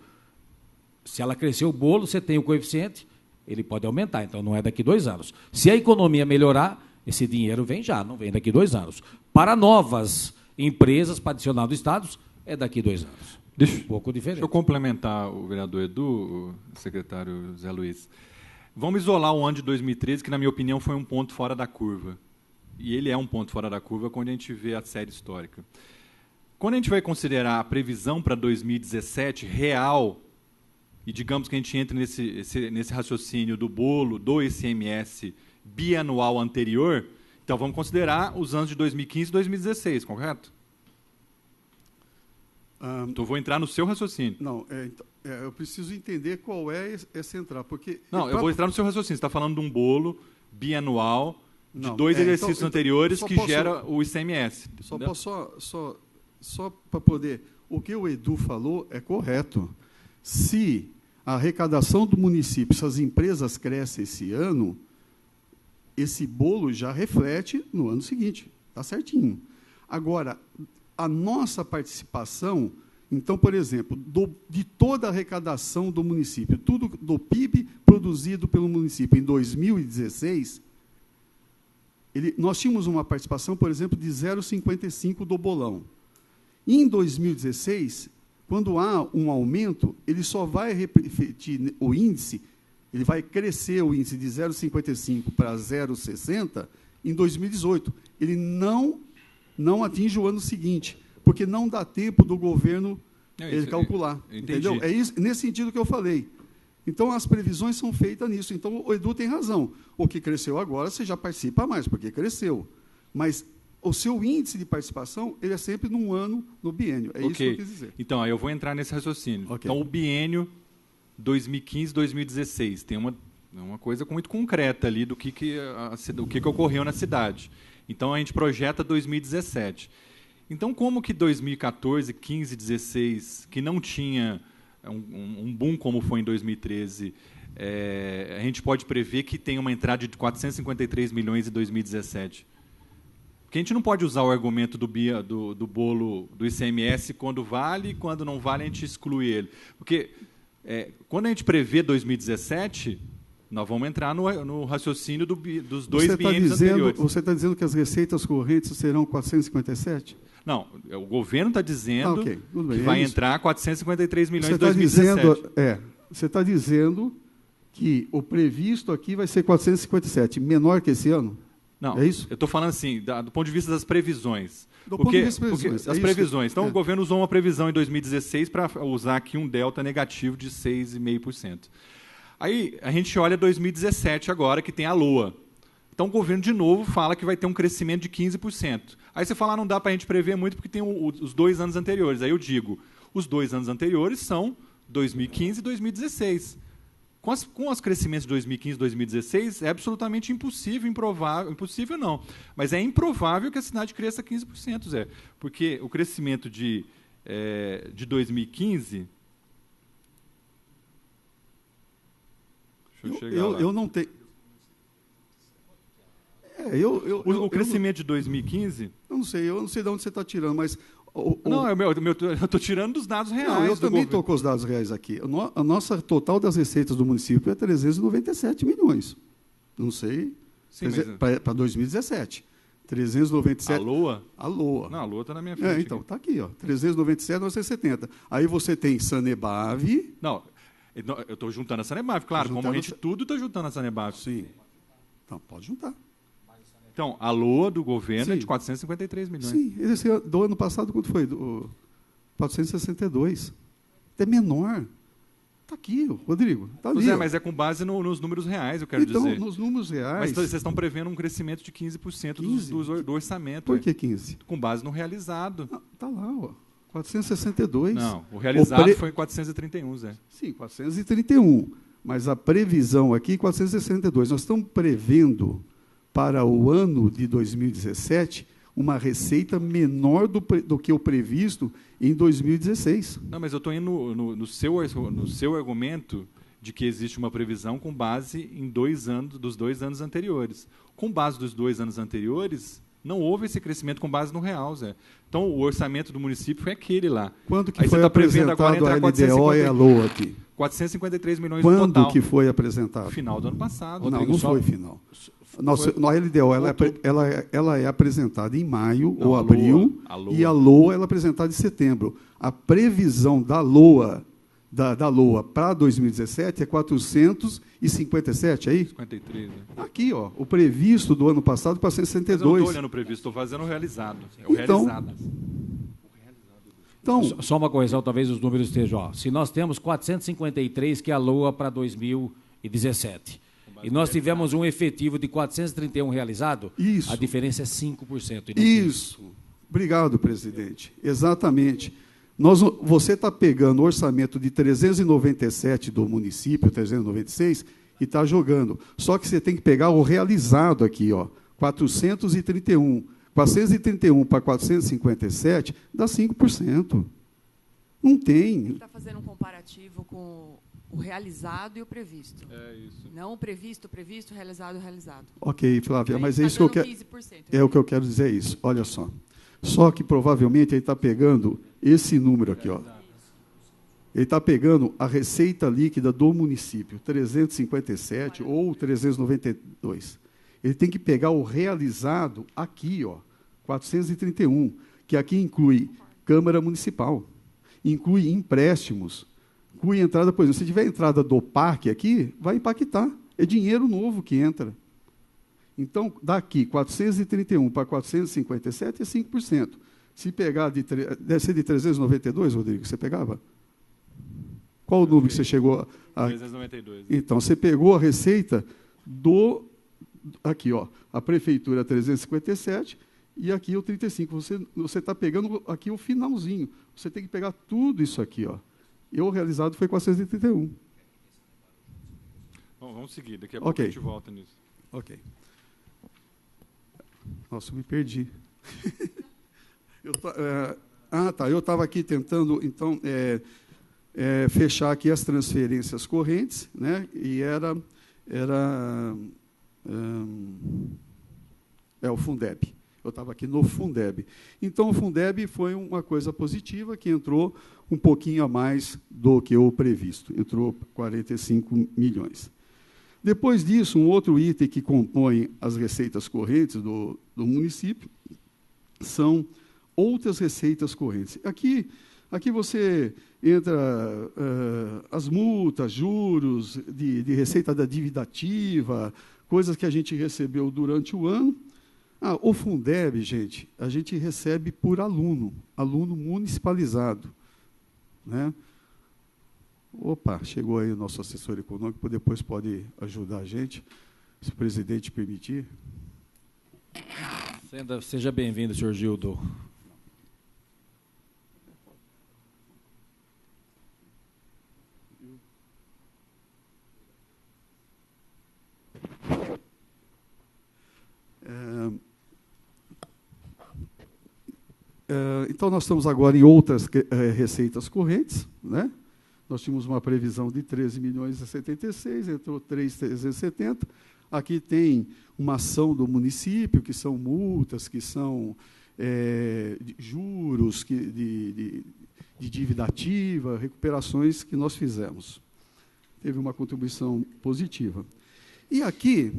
se ela crescer o bolo, você tem o coeficiente, ele pode aumentar, então não é daqui 2 anos. Se a economia melhorar, esse dinheiro vem já, não vem daqui 2 anos. Para novas empresas, para adicionar do Estado, é daqui 2 anos. Um pouco diferente. Deixa eu complementar o vereador Edu, o secretário Zé Luiz. Vamos isolar o ano de 2013, que, na minha opinião, foi um ponto fora da curva. E ele é um ponto fora da curva quando a gente vê a série histórica. Quando a gente vai considerar a previsão para 2017 real, e digamos que a gente entre nesse raciocínio do bolo do ICMS bianual anterior, então vamos considerar os anos de 2015 e 2016, correto? Então vou entrar no seu raciocínio. Não, eu preciso entender qual é essa entrada, porque... Não, eu vou entrar no seu raciocínio. Você está falando de um bolo bianual de dois exercícios anteriores que gera o ICMS. Só para poder... O que o Edu falou é correto. Se a arrecadação do município, se as empresas crescem esse ano, esse bolo já reflete no ano seguinte. Está certinho. Agora, a nossa participação... Então, por exemplo, de toda a arrecadação do município, tudo do PIB produzido pelo município em 2016, nós tínhamos uma participação, por exemplo, de 0,55 do bolão. Em 2016, quando há um aumento, ele só vai refletir o índice, ele vai crescer o índice de 0,55 para 0,60 em 2018. Ele não atinge o ano seguinte, porque não dá tempo do governo calcular. Entendeu? É isso, nesse sentido que eu falei. Então, as previsões são feitas nisso. Então, o Edu tem razão. O que cresceu agora, você já participa mais, porque cresceu. Mas o seu índice de participação, ele é sempre num ano, no biênio. É isso que eu quis dizer. Então, aí eu vou entrar nesse raciocínio. Então, o biênio 2015-2016 tem uma coisa muito concreta ali do que ocorreu na cidade. Então, a gente projeta 2017. Então, como que 2014, 15, 16, que não tinha um boom como foi em 2013, a gente pode prever que tem uma entrada de 453 milhões em 2017? Porque a gente não pode usar o argumento do bolo do ICMS quando vale e quando não vale a gente exclui ele. Porque quando a gente prevê 2017... Nós vamos entrar no raciocínio dos dois biênios anteriores. Você está dizendo que as receitas correntes serão 457? Não, o governo está dizendo que vai entrar 453 milhões em 2017. Você está dizendo que o previsto aqui vai ser 457, menor que esse ano? Não, é isso? Eu estou falando assim, do ponto de vista das previsões. As previsões. Então, o governo usou uma previsão em 2016 para usar aqui um delta negativo de 6,5%. Aí a gente olha 2017 agora, que tem a LOA. Então o governo, de novo, fala que vai ter um crescimento de 15%. Aí você fala, não dá para a gente prever muito porque tem os 2 anos anteriores. Aí eu digo, os 2 anos anteriores são 2015 e 2016. Com os crescimentos de 2015 e 2016, é absolutamente impossível, improvável, impossível não, mas é improvável que a cidade cresça 15%, Zé. Porque o crescimento de 2015... Eu não tenho... O crescimento de 2015... Eu não sei de onde você está tirando, mas... eu estou tirando dos dados reais. Eu também estou com os dados reais aqui. A nossa total das receitas do município é 397 milhões. Não sei... Para 2017. 397... A LOA? A LOA. Não, a LOA está na minha frente. Então, está aqui, ó, 397, 970. Aí você tem Sanebave... Não... Eu estou juntando a Sanebave, claro, como a gente tudo está juntando a Sanebave. Sim. Então, pode juntar. Então, a LOA do governo é de 453 milhões. Sim, do ano passado, quanto foi? 462. É menor. Está aqui, Rodrigo. Tá ali, mas é com base nos números reais, eu quero dizer. Então, nos números reais... Mas vocês estão prevendo um crescimento de 15% do orçamento. Por que 15%? Com base no realizado. Está lá, ó. 462. Não, o realizado foi 431, Zé. Sim, 431. Mas a previsão aqui, 462. Nós estamos prevendo, para o ano de 2017, uma receita menor do que o previsto em 2016. Não, mas eu estou indo no seu argumento de que existe uma previsão com base em dos 2 anos anteriores. Com base dos 2 anos anteriores... Não houve esse crescimento com base no real, Zé. Então, o orçamento do município foi aquele lá. Quando que foi apresentado a LDO e a LOA aqui? 453 milhões no total. Quando que foi apresentado? Final do ano passado. Não foi final. A LDO ela é apresentada em maio ou abril, e a LOA ela é apresentada em setembro. A previsão da LOA da LOA para 2017 é 457, aí? 53, né? Aqui, ó, o previsto do ano passado, Mas eu não 462. estou olhando o previsto, estou fazendo o realizado. É o Então, realizado. Então, Só uma correção, talvez os números estejam. Ó. Se nós temos 453, que é a LOA para 2017, e nós tivemos um efetivo de 431 realizado, Isso. a diferença é 5%. E não 15%. isso. Obrigado, presidente. Exatamente. Você está pegando o orçamento de 397 do município, 396, e está jogando. Só que você tem que pegar o realizado aqui, ó, 431. 431 para 457 dá 5%. Não tem. Está fazendo um comparativo com o realizado e o previsto. É isso. Não o previsto, realizado, realizado. Ok, Flávia, mas é Aí isso que eu tá quero. dando 15%. É o que eu quero dizer, é isso. Olha só. Só que provavelmente ele está pegando esse número aqui, ó. Ele está pegando a receita líquida do município, 357 ou 392. Ele tem que pegar o realizado aqui, ó, 431, que aqui inclui Câmara Municipal, inclui empréstimos, inclui entrada, por exemplo, se tiver entrada do parque aqui, vai impactar. É dinheiro novo que entra. Então, daqui, 431 para 457 é 5%. Se pegar deve ser de 392, Rodrigo, você pegava? Qual o número que você chegou a... 392. Então, você pegou a receita do... Aqui, ó, a prefeitura 357 e aqui o 35. Você está pegando aqui o finalzinho. Você tem que pegar tudo isso aqui, ó. E o realizado foi 431. Bom, vamos seguir, daqui a pouco a gente volta nisso. Ok. Nossa, eu me perdi. Eu estava aqui tentando, então, fechar aqui as transferências correntes, né? E era o Fundeb. Eu estava aqui no Fundeb. Então, o Fundeb foi uma coisa positiva, que entrou um pouquinho a mais do que o previsto. Entrou 45 milhões. Depois disso, um outro item que compõe as receitas correntes do município são outras receitas correntes. Aqui você entra as multas, juros de receita da dívida ativa, coisas que a gente recebeu durante o ano. O Fundeb, gente, a gente recebe por aluno municipalizado, né? Opa, chegou aí o nosso assessor econômico, depois pode ajudar a gente, se o presidente permitir. Seja bem-vindo, senhor Gildo. Então, nós estamos agora em outras receitas correntes, né? Nós tínhamos uma previsão de 13 milhões e 76, entrou 3,370. Aqui tem uma ação do município, que são multas, que são juros de dívida ativa, recuperações que nós fizemos. Teve uma contribuição positiva. E aqui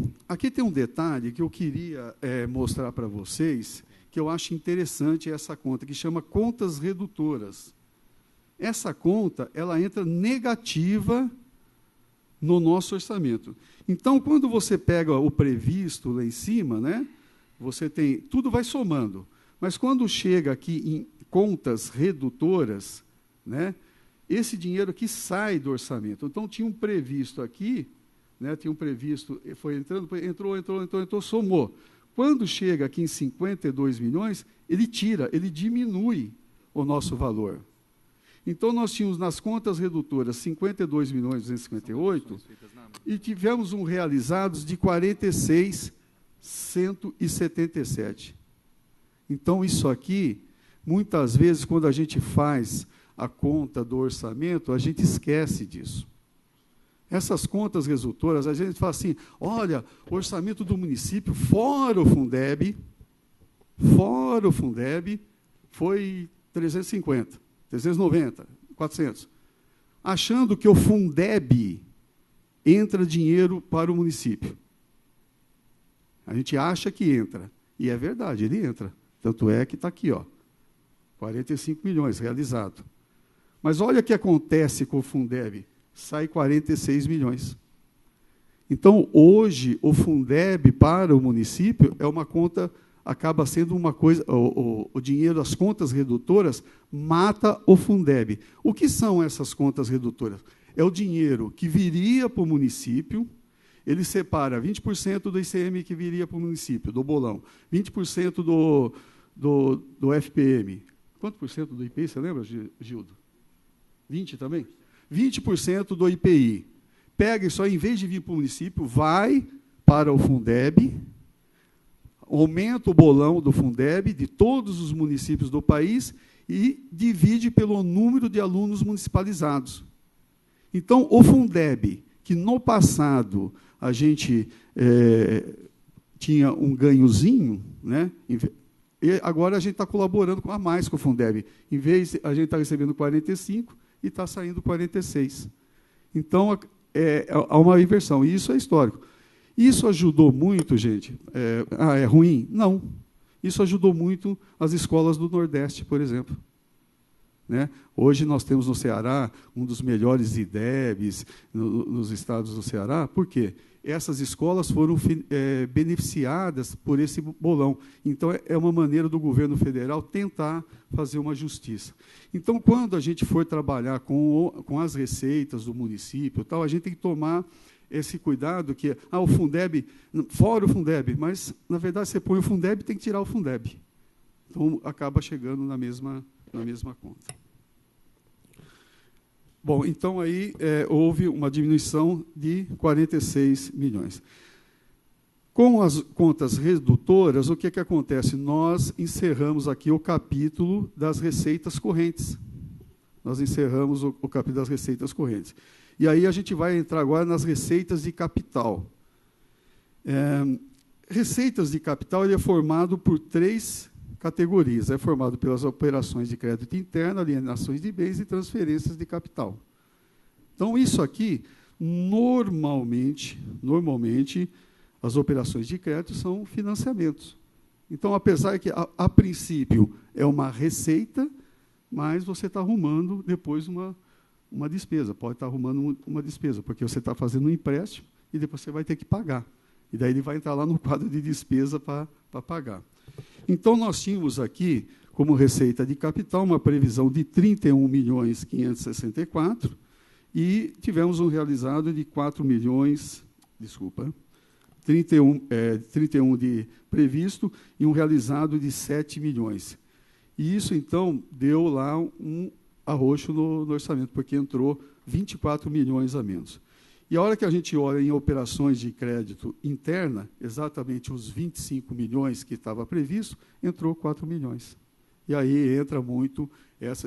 tem um detalhe que eu queria mostrar para vocês, que eu acho interessante essa conta, que chama contas redutoras. Essa conta, ela entra negativa no nosso orçamento. Então, quando você pega o previsto lá em cima, né, você tem, tudo vai somando. Mas quando chega aqui em contas redutoras, né, esse dinheiro aqui sai do orçamento. Então, tinha um previsto aqui, né, tinha um previsto, foi entrando, entrou, somou. Quando chega aqui em 52 milhões, ele diminui o nosso valor. Então, nós tínhamos nas contas redutoras 52 milhões 258 e tivemos realizados de 46.177. Então, isso aqui, muitas vezes, quando a gente faz a conta do orçamento, a gente esquece disso. Essas contas redutoras, a gente fala assim, olha, o orçamento do município, fora o Fundeb, foi 350. 390, 400. Achando que o Fundeb entra dinheiro para o município. A gente acha que entra. E é verdade, ele entra. Tanto é que está aqui, ó, 45 milhões realizado. Mas olha o que acontece com o Fundeb. Sai 46 milhões. Então, hoje, o Fundeb para o município é uma conta, acaba sendo uma coisa, o dinheiro das contas redutoras mata o Fundeb. O que são essas contas redutoras? É o dinheiro que viria para o município, ele separa 20% do ICM que viria para o município, do bolão, 20% do FPM. Quanto por cento do IPI, você lembra, Gildo? 20 também? 20% do IPI. Pega isso aí, em vez de vir para o município, vai para o Fundeb, aumenta o bolão do Fundeb de todos os municípios do país e divide pelo número de alunos municipalizados. Então, o Fundeb, que no passado a gente tinha um ganhozinho, né? E agora a gente está colaborando a mais com o Fundeb. Em vez, a gente está recebendo 45 e está saindo 46. Então, há uma inversão, e isso é histórico. Isso ajudou muito, gente. É ruim? Não. Isso ajudou muito as escolas do Nordeste, por exemplo. Né? Hoje nós temos no Ceará um dos melhores IDEBs nos estados do Ceará. Por quê? Essas escolas foram beneficiadas por esse bolão. Então, é uma maneira do governo federal tentar fazer uma justiça. Então, quando a gente for trabalhar com as receitas do município, tal, a gente tem que tomar esse cuidado que o Fundeb, fora o Fundeb, mas, na verdade, você põe o Fundeb, tem que tirar o Fundeb. Então, acaba chegando na mesma conta. Bom, então aí houve uma diminuição de 46 milhões. Com as contas redutoras, o que acontece? Nós encerramos aqui o capítulo das receitas correntes. Nós encerramos o capítulo das receitas correntes. E aí a gente vai entrar agora nas receitas de capital. Receitas de capital ele é formado por 3 categorias. É formado pelas operações de crédito interno, alienações de bens e transferências de capital. Então, isso aqui, normalmente, as operações de crédito são financiamentos. Então, apesar que, a princípio, é uma receita, mas você está arrumando depois uma despesa. Pode estar arrumando uma despesa, porque você está fazendo um empréstimo e depois você vai ter que pagar. E daí ele vai entrar lá no quadro de despesa para pagar. Então, nós tínhamos aqui, como receita de capital, uma previsão de 31.564.000 e tivemos um realizado de 31 de previsto e um realizado de 7 milhões. E isso, então, deu lá um arroxo no orçamento, porque entrou 24 milhões a menos. E a hora que a gente olha em operações de crédito interna, exatamente os 25 milhões que estava previsto, entrou 4 milhões. E aí entra muito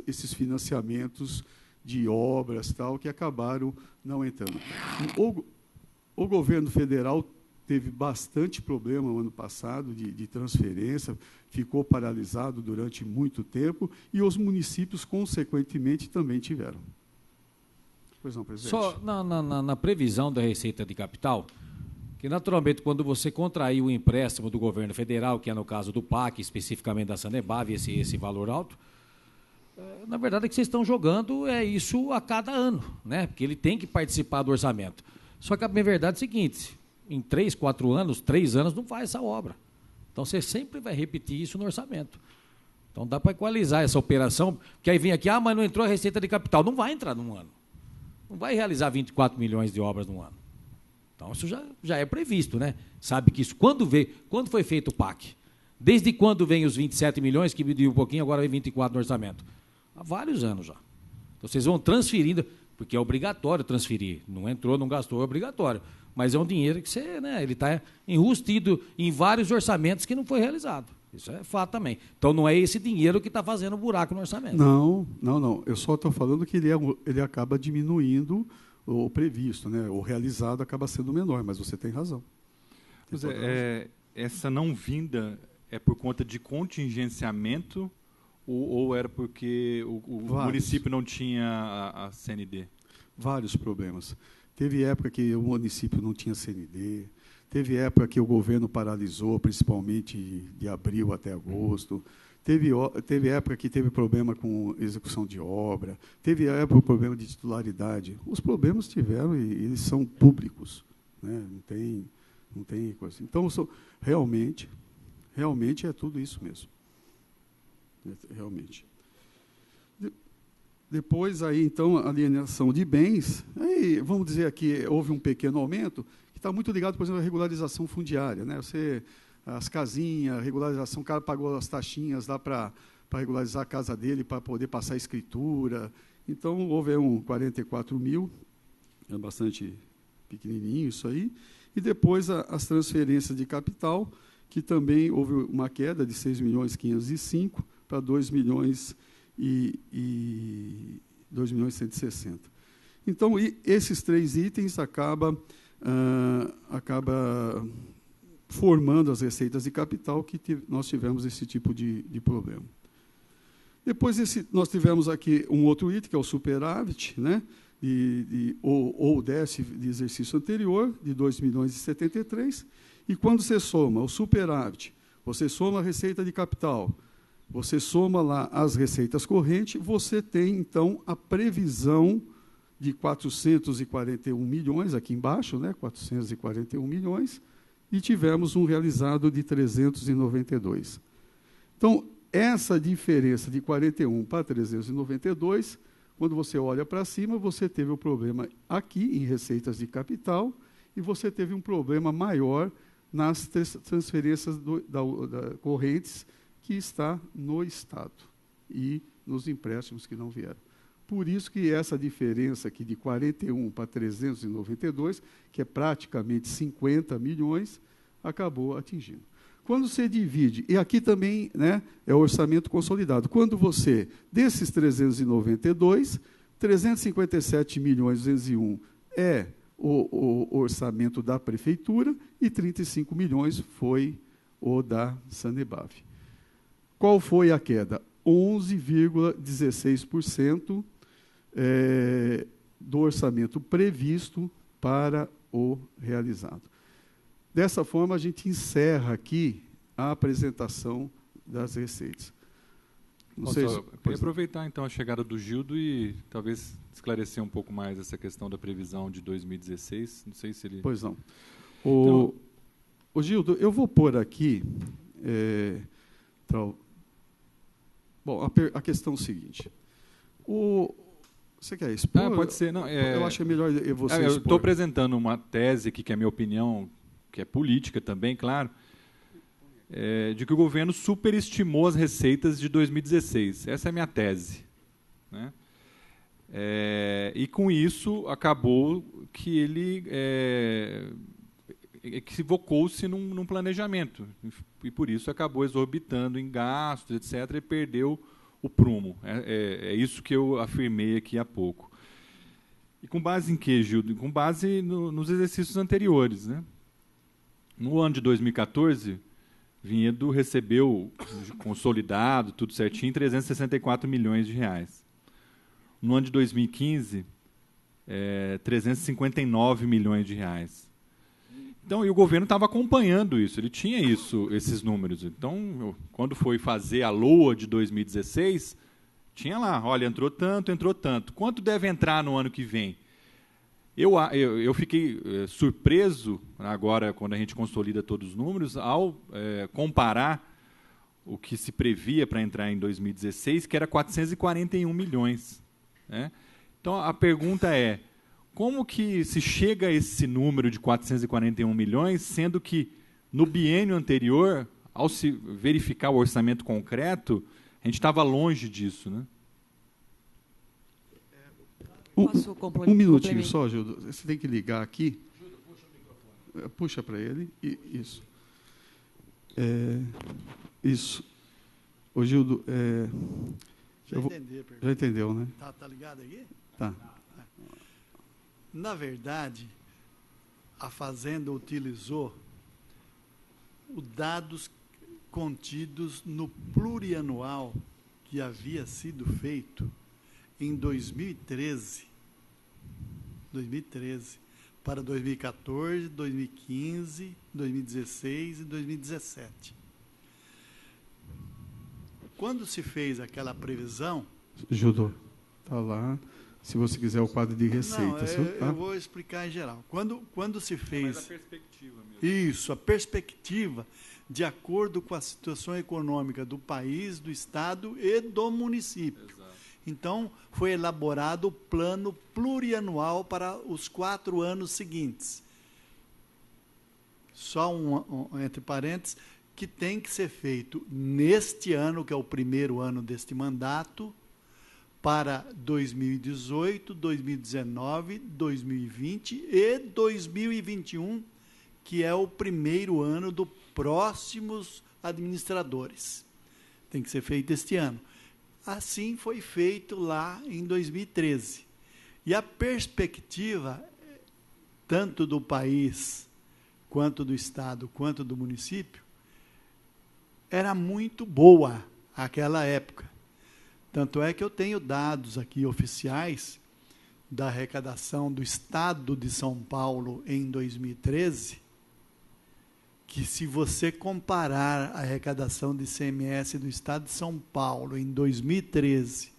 esses financiamentos de obras tal, que acabaram não entrando. O governo federal teve bastante problema no ano passado de transferência, ficou paralisado durante muito tempo, e os municípios, consequentemente, também tiveram. Pois não, presidente. Só na previsão da receita de capital, que naturalmente quando você contrair o empréstimo do governo federal, que é no caso do PAC, especificamente da Sanebave, esse valor alto, na verdade é que vocês estão jogando isso a cada ano, né? Porque ele tem que participar do orçamento. Só que a minha verdade é a seguinte, em 3 anos não faz essa obra. Então você sempre vai repetir isso no orçamento. Então dá para equalizar essa operação, porque aí vem aqui, mas não entrou a receita de capital. Não vai entrar num ano. Não vai realizar 24 milhões de obras num ano. Então, isso já é previsto, né? Sabe que isso, quando foi feito o PAC? Desde quando vem os 27 milhões, que diminuiu um pouquinho, agora vem 24 no orçamento? Há vários anos já. Então, vocês vão transferindo, porque é obrigatório transferir. Não entrou, não gastou, é obrigatório. Mas é um dinheiro que ele está enrustido em vários orçamentos que não foi realizado. Isso é fato também. Então, não é esse dinheiro que está fazendo buraco no orçamento. Não. Eu só estou falando que ele acaba diminuindo o previsto, né? O realizado acaba sendo menor, mas você tem razão. Essa não vinda é por conta de contingenciamento ou era porque o município não tinha a CND? Vários problemas. Teve época que o município não tinha CND, Teve época que o governo paralisou, principalmente de abril até agosto. Teve época que teve problema com execução de obra. Teve época problema de titularidade. Os problemas tiveram e eles são públicos, né? Não tem coisa. Então, realmente é tudo isso mesmo. Realmente. Depois, aí, então, a alienação de bens, aí, vamos dizer aqui, houve um pequeno aumento, que está muito ligado, por exemplo, à regularização fundiária, né? As casinhas, regularização, o cara pagou as taxinhas lá para regularizar a casa dele, para poder passar a escritura. Então, houve 44 mil, é bastante pequenininho isso aí. E depois as transferências de capital, que também houve uma queda de 6.505 para 2.160. Então, esses 3 itens acaba formando as receitas de capital que nós tivemos esse tipo de problema. Depois, nós tivemos aqui um outro item, que é o superávit, né, ou déficit de exercício anterior, de 2.073.000, e quando você soma o superávit, você soma a receita de capital, você soma lá as receitas correntes, você tem, então, a previsão de 441 milhões, aqui embaixo, né, 441 milhões, e tivemos um realizado de 392. Então, essa diferença de 41 para 392, quando você olha para cima, você teve o problema aqui em receitas de capital e você teve um problema maior nas transferências correntes que está no Estado e nos empréstimos que não vieram. Por isso que essa diferença aqui de 41 para 392, que é praticamente 50 milhões, acabou atingindo. Quando você divide, e aqui também, né, é o orçamento consolidado, quando você, desses 392, 357 milhões 201 é o orçamento da Prefeitura e 35 milhões foi o da Sanebave. Qual foi a queda? 11,16% do orçamento previsto para o realizado. Dessa forma, a gente encerra aqui a apresentação das receitas. Queria aproveitar, então, a chegada do Gildo e talvez esclarecer um pouco mais essa questão da previsão de 2016. Não sei se ele... Pois não. Ô, Gildo, eu vou pôr aqui... Bom, a questão é o seguinte. Você quer expor? Pode ser. Não, eu acho que é melhor você expor. Eu estou apresentando uma tese aqui, que é a minha opinião, que é política também, claro, de que o governo superestimou as receitas de 2016. Essa é a minha tese, né? E, com isso, acabou que ele equivocou-se num planejamento. E, por isso, acabou exorbitando em gastos, etc., e perdeu o prumo. É isso que eu afirmei aqui há pouco. E com base em quê, Gildo? Com base nos exercícios anteriores, né? No ano de 2014, Vinhedo recebeu, consolidado, tudo certinho, 364 milhões de reais. No ano de 2015, 359 milhões de reais. Então, e o governo estava acompanhando isso, ele tinha esses números. Então, quando foi fazer a LOA de 2016, tinha lá, olha, entrou tanto. Quanto deve entrar no ano que vem? Eu fiquei surpreso, agora, quando a gente consolida todos os números, ao comparar o que se previa para entrar em 2016, que era 441 milhões. Né? Então, a pergunta é, como que se chega a esse número de 441 milhões, sendo que, no biênio anterior, ao se verificar o orçamento concreto, a gente estava longe disso, né? Um minutinho só, Gildo. Você tem que ligar aqui. Gildo, puxa o microfone. Puxa para ele. Isso. Isso. Ô, Gildo, já entendeu, né? Tá ligado aqui? Tá. Na verdade, a Fazenda utilizou os dados contidos no plurianual que havia sido feito em 2013, para 2014, 2015, 2016 e 2017. Quando se fez aquela previsão... Judô, está lá. Se você quiser o quadro de receitas. Não, eu vou explicar em geral. Quando se fez... Mas a perspectiva mesmo. Isso, a perspectiva de acordo com a situação econômica do país, do Estado e do município. Exato. Então, foi elaborado o plano plurianual para os 4 anos seguintes. Só entre parênteses, que tem que ser feito neste ano, que é o primeiro ano deste mandato, para 2018, 2019, 2020 e 2021, que é o primeiro ano dos próximos administradores. Tem que ser feito este ano. Assim foi feito lá em 2013. E a perspectiva, tanto do país, quanto do Estado, quanto do município, era muito boa naquela época. Tanto é que eu tenho dados aqui oficiais da arrecadação do Estado de São Paulo em 2013, que se você comparar a arrecadação de ICMS do Estado de São Paulo em 2013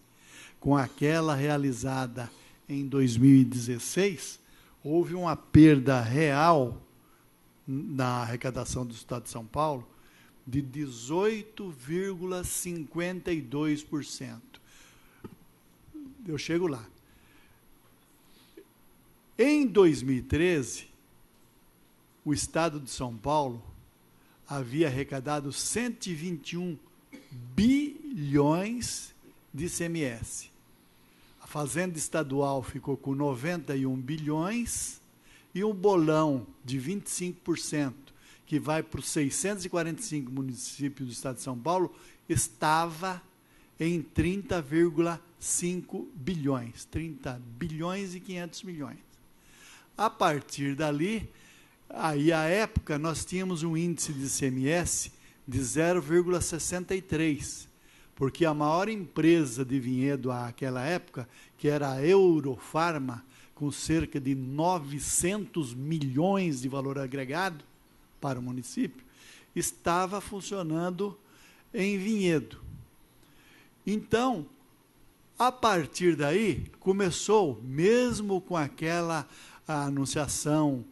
com aquela realizada em 2016, houve uma perda real na arrecadação do Estado de São Paulo de 18,52%. Eu chego lá. Em 2013, o Estado de São Paulo havia arrecadado 121 bilhões de ICMS. A Fazenda Estadual ficou com 91 bilhões e um bolão de 25%, que vai para os 645 municípios do Estado de São Paulo, estava em 30,5 bilhões. 30 bilhões e 500 milhões. A partir dali, aí à época, nós tínhamos um índice de ICMS de 0,63, porque a maior empresa de vinhedo àquela época, que era a Eurofarma, com cerca de 900 milhões de valor agregado para o município, estava funcionando em vinhedo. Então, a partir daí, começou, mesmo com aquela anunciação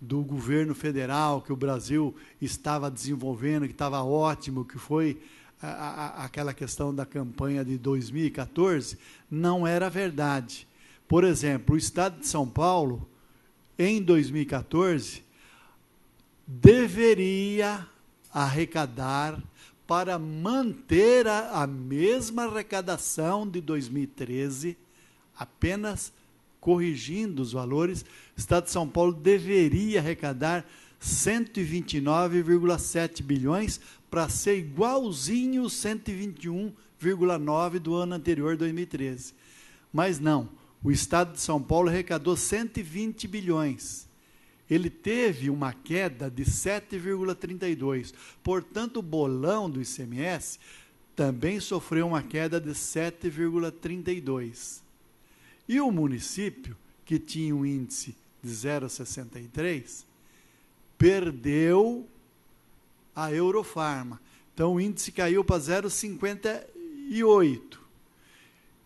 do governo federal, que o Brasil estava desenvolvendo, que estava ótimo, que foi aquela questão da campanha de 2014, não era verdade. Por exemplo, o Estado de São Paulo, em 2014, deveria arrecadar, para manter a mesma arrecadação de 2013, apenas corrigindo os valores, o Estado de São Paulo deveria arrecadar 129,7 bilhões para ser igualzinho os 121,9 do ano anterior, 2013. Mas não, o Estado de São Paulo arrecadou 120 bilhões. Ele teve uma queda de 7,32. Portanto, o bolão do ICMS também sofreu uma queda de 7,32. E o município, que tinha um índice de 0,63, perdeu a Eurofarma. Então, o índice caiu para 0,58.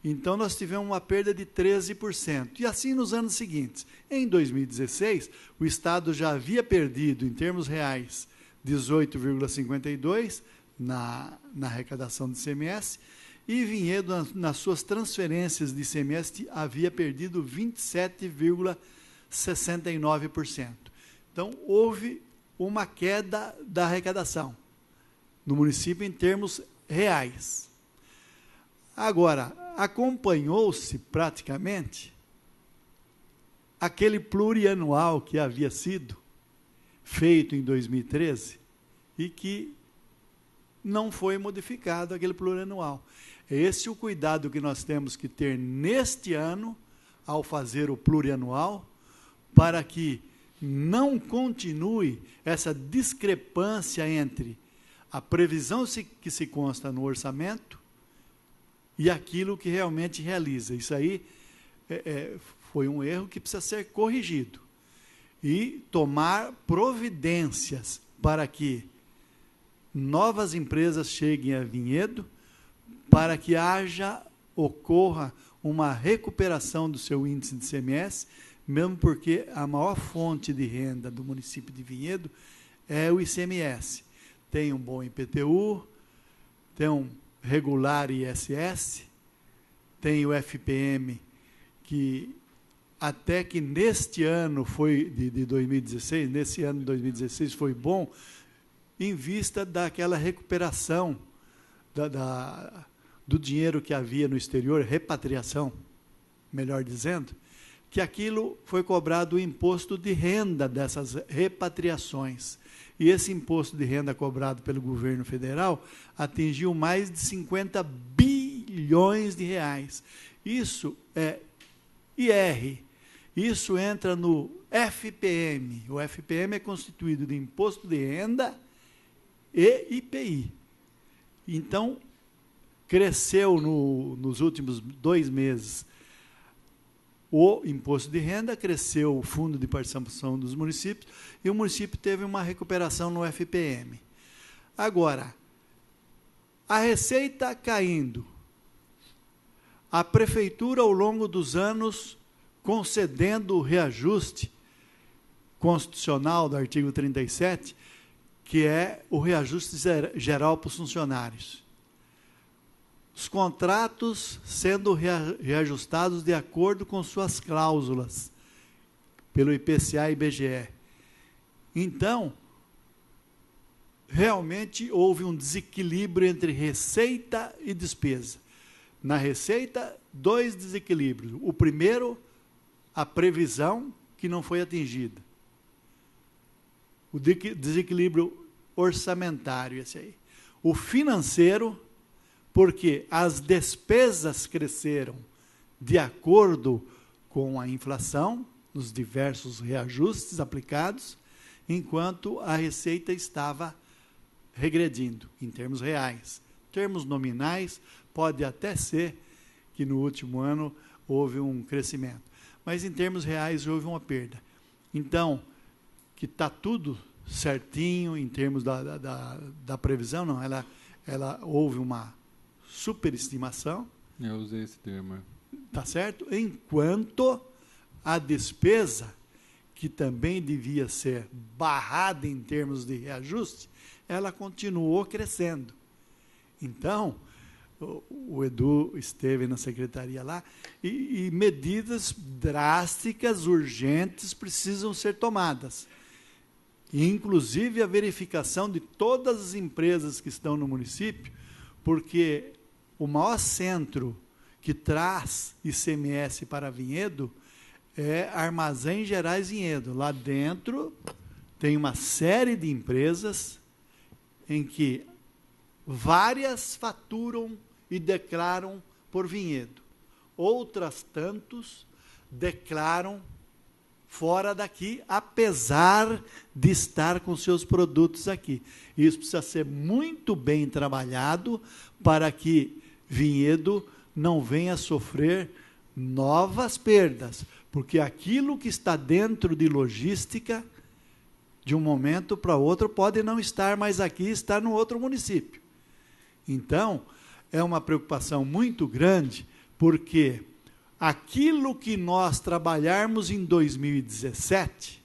Então, nós tivemos uma perda de 13%. E assim nos anos seguintes. Em 2016, o Estado já havia perdido, em termos reais, 18,52% na arrecadação de ICMS, e Vinhedo, nas suas transferências de ICMS, havia perdido 27,69%. Então, houve uma queda da arrecadação no município em termos reais. Agora, acompanhou-se praticamente aquele plurianual que havia sido feito em 2013 e que não foi modificado aquele plurianual. É esse o cuidado que nós temos que ter neste ano, ao fazer o plurianual, para que não continue essa discrepância entre a previsão que se consta no orçamento e aquilo que realmente realiza. Isso aí foi um erro que precisa ser corrigido. e tomar providências para que novas empresas cheguem a Vinhedo, para que ocorra uma recuperação do seu índice de ICMS, mesmo porque a maior fonte de renda do município de Vinhedo é o ICMS. Tem um bom IPTU, tem um regular ISS, tem o FPM, que até que neste ano foi de 2016, nesse ano de 2016 foi bom, em vista daquela recuperação do dinheiro que havia no exterior, repatriação, melhor dizendo, que aquilo foi cobrado o imposto de renda dessas repatriações. E esse imposto de renda cobrado pelo governo federal atingiu mais de 50 bilhões de reais. Isso é IR. Isso entra no FPM. O FPM é constituído de imposto de renda e IPI. Então, cresceu nos últimos 2 meses o imposto de renda, cresceu o fundo de participação dos municípios e o município teve uma recuperação no FPM. Agora, a receita caindo, a prefeitura, ao longo dos anos, concedendo o reajuste constitucional do artigo 37, que é o reajuste geral para os funcionários. Os contratos sendo reajustados de acordo com suas cláusulas, pelo IPCA e IBGE. Então, realmente houve um desequilíbrio entre receita e despesa. Na receita, 2 desequilíbrios. O primeiro, a previsão que não foi atingida. O desequilíbrio orçamentário, esse aí. O financeiro, porque as despesas cresceram de acordo com a inflação, nos diversos reajustes aplicados, enquanto a receita estava regredindo, em termos reais. Em termos nominais, pode até ser que no último ano houve um crescimento, mas em termos reais houve uma perda. Então, que está tudo certinho em termos da previsão, não, ela houve uma superestimação. Eu usei esse termo. Tá certo? Enquanto a despesa, que também devia ser barrada em termos de reajuste, ela continuou crescendo. Então, o Edu esteve na secretaria lá e medidas drásticas, urgentes, precisam ser tomadas. Inclusive a verificação de todas as empresas que estão no município, porque o maior centro que traz ICMS para Vinhedo é Armazém Gerais Vinhedo. Lá dentro tem uma série de empresas em que várias faturam e declaram por Vinhedo. Outras tantos declaram fora daqui, apesar de estar com seus produtos aqui. Isso precisa ser muito bem trabalhado para que Vinhedo não venha a sofrer novas perdas, porque aquilo que está dentro de logística, de um momento para outro, pode não estar mais aqui, estar no outro município. Então, é uma preocupação muito grande, porque aquilo que nós trabalharmos em 2017,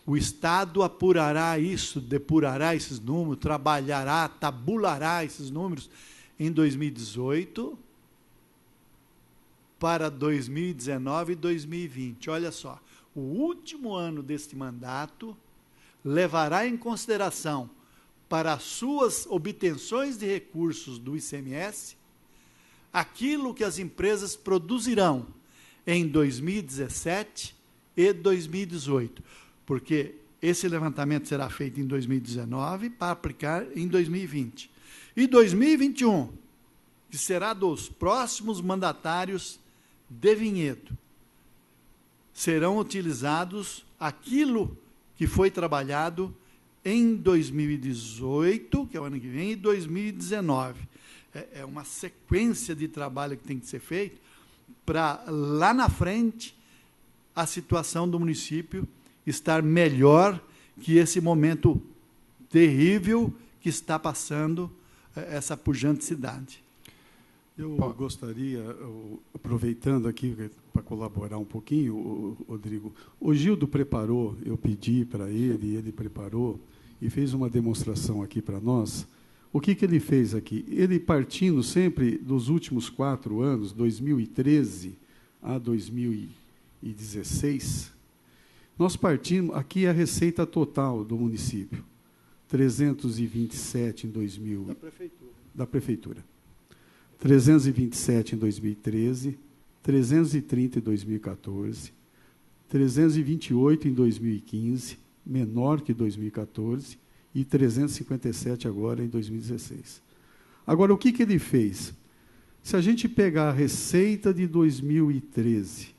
o Estado apurará isso, depurará esses números, trabalhará, tabulará esses números em 2018 para 2019 e 2020. Olha só, o último ano deste mandato levará em consideração para as suas obtenções de recursos do ICMS aquilo que as empresas produzirão em 2017 e 2018, porque esse levantamento será feito em 2019 para aplicar em 2020. E 2021, que será dos próximos mandatários de Vinhedo, serão utilizados aquilo que foi trabalhado em 2018, que é o ano que vem, e 2019. É uma sequência de trabalho que tem que ser feito para, lá na frente, a situação do município estar melhor que esse momento terrível que está passando essa pujante cidade. Eu gostaria, aproveitando aqui para colaborar um pouquinho, Rodrigo, o Gildo preparou, eu pedi para ele, ele preparou e fez uma demonstração aqui para nós. O que ele fez aqui? Ele, partindo sempre dos últimos 4 anos, 2013 a 2016, nós partimos, aqui a receita total do município, 327 em 2000... Da prefeitura. 327 em 2013, 330 em 2014, 328 em 2015, menor que 2014, e 357 agora em 2016. Agora, o que ele fez? Se a gente pegar a receita de 2013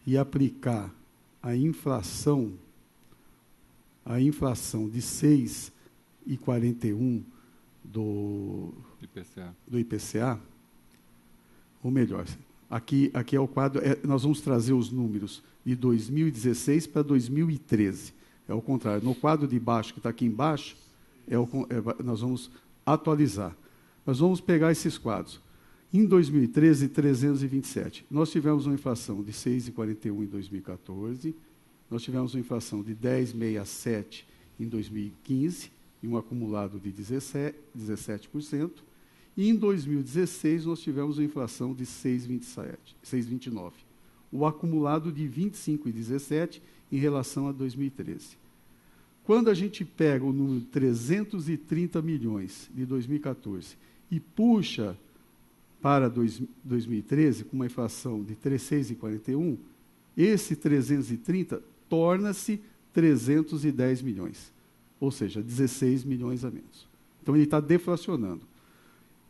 e aplicar a inflação de 6,41 do IPCA, ou melhor, aqui é o quadro, nós vamos trazer os números de 2016 para 2013. É o contrário. No quadro de baixo, que está aqui embaixo, nós vamos atualizar. Nós vamos pegar esses quadros. Em 2013, 327. Nós tivemos uma inflação de 6,41 em 2014, nós tivemos uma inflação de 10,67 em 2015, e um acumulado de 17%, e em 2016 nós tivemos uma inflação de 6,29, o acumulado de 25,17 em relação a 2013. Quando a gente pega o número de 330 milhões de 2014 e puxa para 2013, com uma inflação de 6,41, esse 330 torna-se 310 milhões. Ou seja, 16 milhões a menos. Então, ele está deflacionando.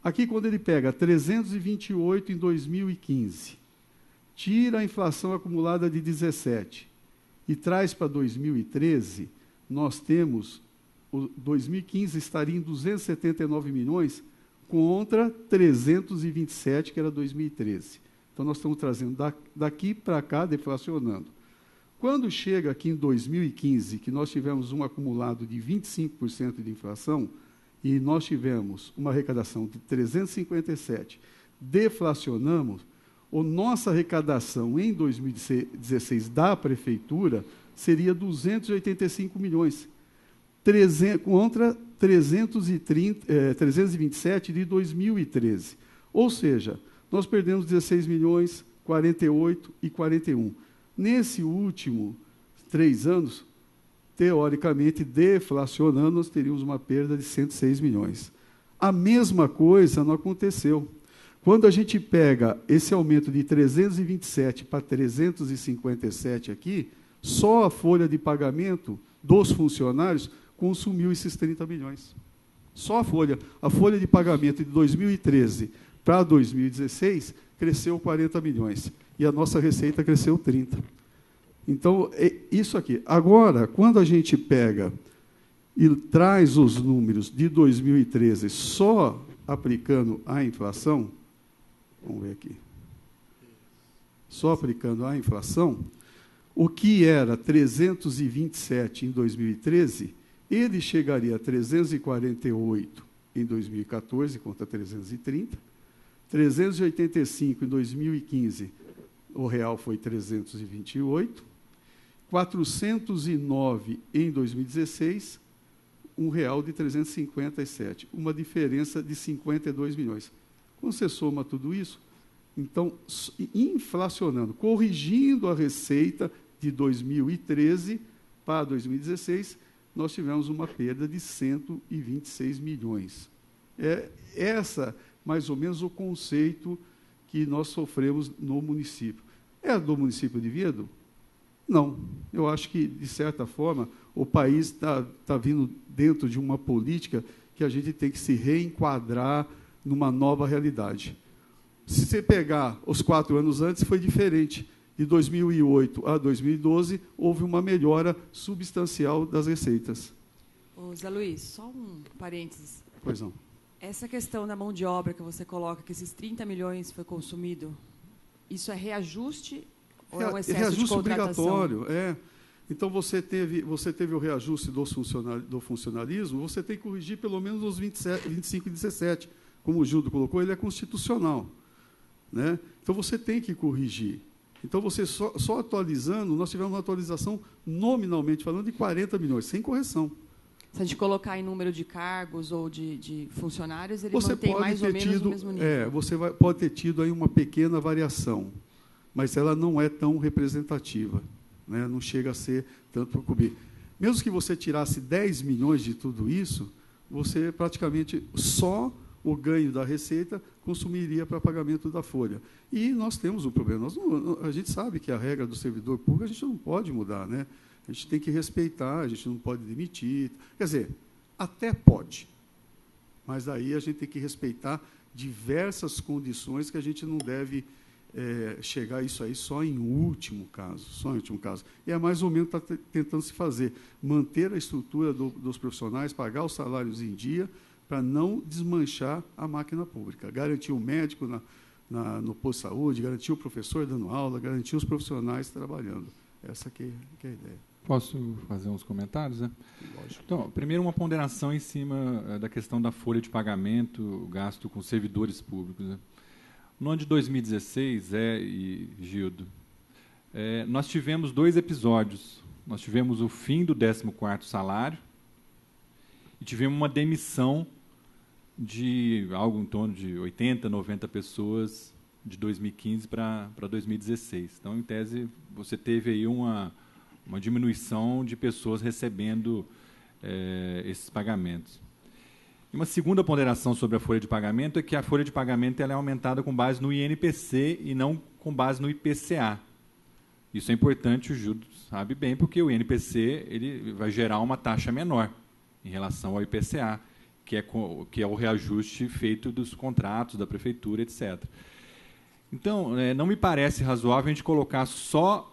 Aqui, quando ele pega 328 em 2015, tira a inflação acumulada de 17 e traz para 2013, nós temos, 2015 estaria em 279 milhões contra 327, que era 2013. Então, nós estamos trazendo daqui para cá, deflacionando. Quando chega aqui em 2015, que nós tivemos um acumulado de 25% de inflação, e nós tivemos uma arrecadação de 357, deflacionamos, a nossa arrecadação em 2016 da prefeitura seria 285 milhões, contra 327 de 2013. Ou seja, nós perdemos 16 milhões, 48 e 41. Nesse último 3 anos, teoricamente, deflacionando, nós teríamos uma perda de 106 milhões. A mesma coisa não aconteceu. Quando a gente pega esse aumento de 327 para 357 aqui, só a folha de pagamento dos funcionários consumiu esses 30 milhões. Só a folha de pagamento de 2013 para 2016 cresceu 40 milhões. E a nossa receita cresceu 30. Então, é isso aqui. Agora, quando a gente pega e traz os números de 2013 só aplicando a inflação, vamos ver aqui, só aplicando a inflação, o que era 327 em 2013, ele chegaria a 348 em 2014, contra 330, 385 em 2015, o real foi 328, 409 em 2016, um real de 357, uma diferença de 52 milhões. Quando você soma tudo isso, então, inflacionando, corrigindo a receita de 2013 para 2016, nós tivemos uma perda de 126 milhões. Essa, mais ou menos, o conceito que nós sofremos no município. É do município de Vinhedo? Não. Eu acho que, de certa forma, o país está vindo dentro de uma política que a gente tem que se reenquadrar numa nova realidade. Se você pegar os 4 anos antes, foi diferente. De 2008 a 2012, houve uma melhora substancial das receitas. Ô, Zé Luiz, só um parênteses. Pois não. Essa questão da mão de obra que você coloca, que esses 30 milhões foi consumido, isso é reajuste ou é um excesso de contratação? Obrigatório, Então, você teve o reajuste do funcionalismo, você tem que corrigir pelo menos os 25 e 17. Como o Gildo colocou, ele é constitucional. Né? Então, você tem que corrigir. Então, você só atualizando, nós tivemos uma atualização, nominalmente falando, de 40 milhões, sem correção. Se a gente colocar em número de cargos ou de funcionários, ele você mantém pode mais ter ou menos tido, o mesmo nível. Você pode ter tido aí uma pequena variação, mas ela não é tão representativa. Né? Não chega a ser tanto para cobrir. Mesmo que você tirasse 10 milhões de tudo isso, você praticamente só o ganho da receita consumiria para pagamento da folha. E nós temos um problema. A gente sabe que a regra do servidor público a gente não pode mudar, né? A gente tem que respeitar, a gente não pode demitir. Quer dizer, até pode, mas aí a gente tem que respeitar diversas condições que a gente não deve chegar a isso aí só em último caso. E é mais ou menos o que está tentando se fazer, manter a estrutura dos profissionais, pagar os salários em dia, para não desmanchar a máquina pública, garantir o médico no posto de saúde, garantir o professor dando aula, garantir os profissionais trabalhando. Essa que é a ideia. Posso fazer uns comentários? Né? Lógico. Então, primeiro, uma ponderação em cima da questão da folha de pagamento, gasto com servidores públicos. Né? No ano de 2016, e Gildo, nós tivemos 2 episódios. Nós tivemos o fim do 14º salário e tivemos uma demissão de algo em torno de 80, 90 pessoas de 2015 para 2016. Então, em tese, você teve aí uma diminuição de pessoas recebendo esses pagamentos. E uma segunda ponderação sobre a folha de pagamento é que a folha de pagamento ela é aumentada com base no INPC e não com base no IPCA. Isso é importante, o Gildo sabe bem, porque o INPC ele vai gerar uma taxa menor em relação ao IPCA, que é o reajuste feito dos contratos da prefeitura, etc. Então, não me parece razoável a gente colocar só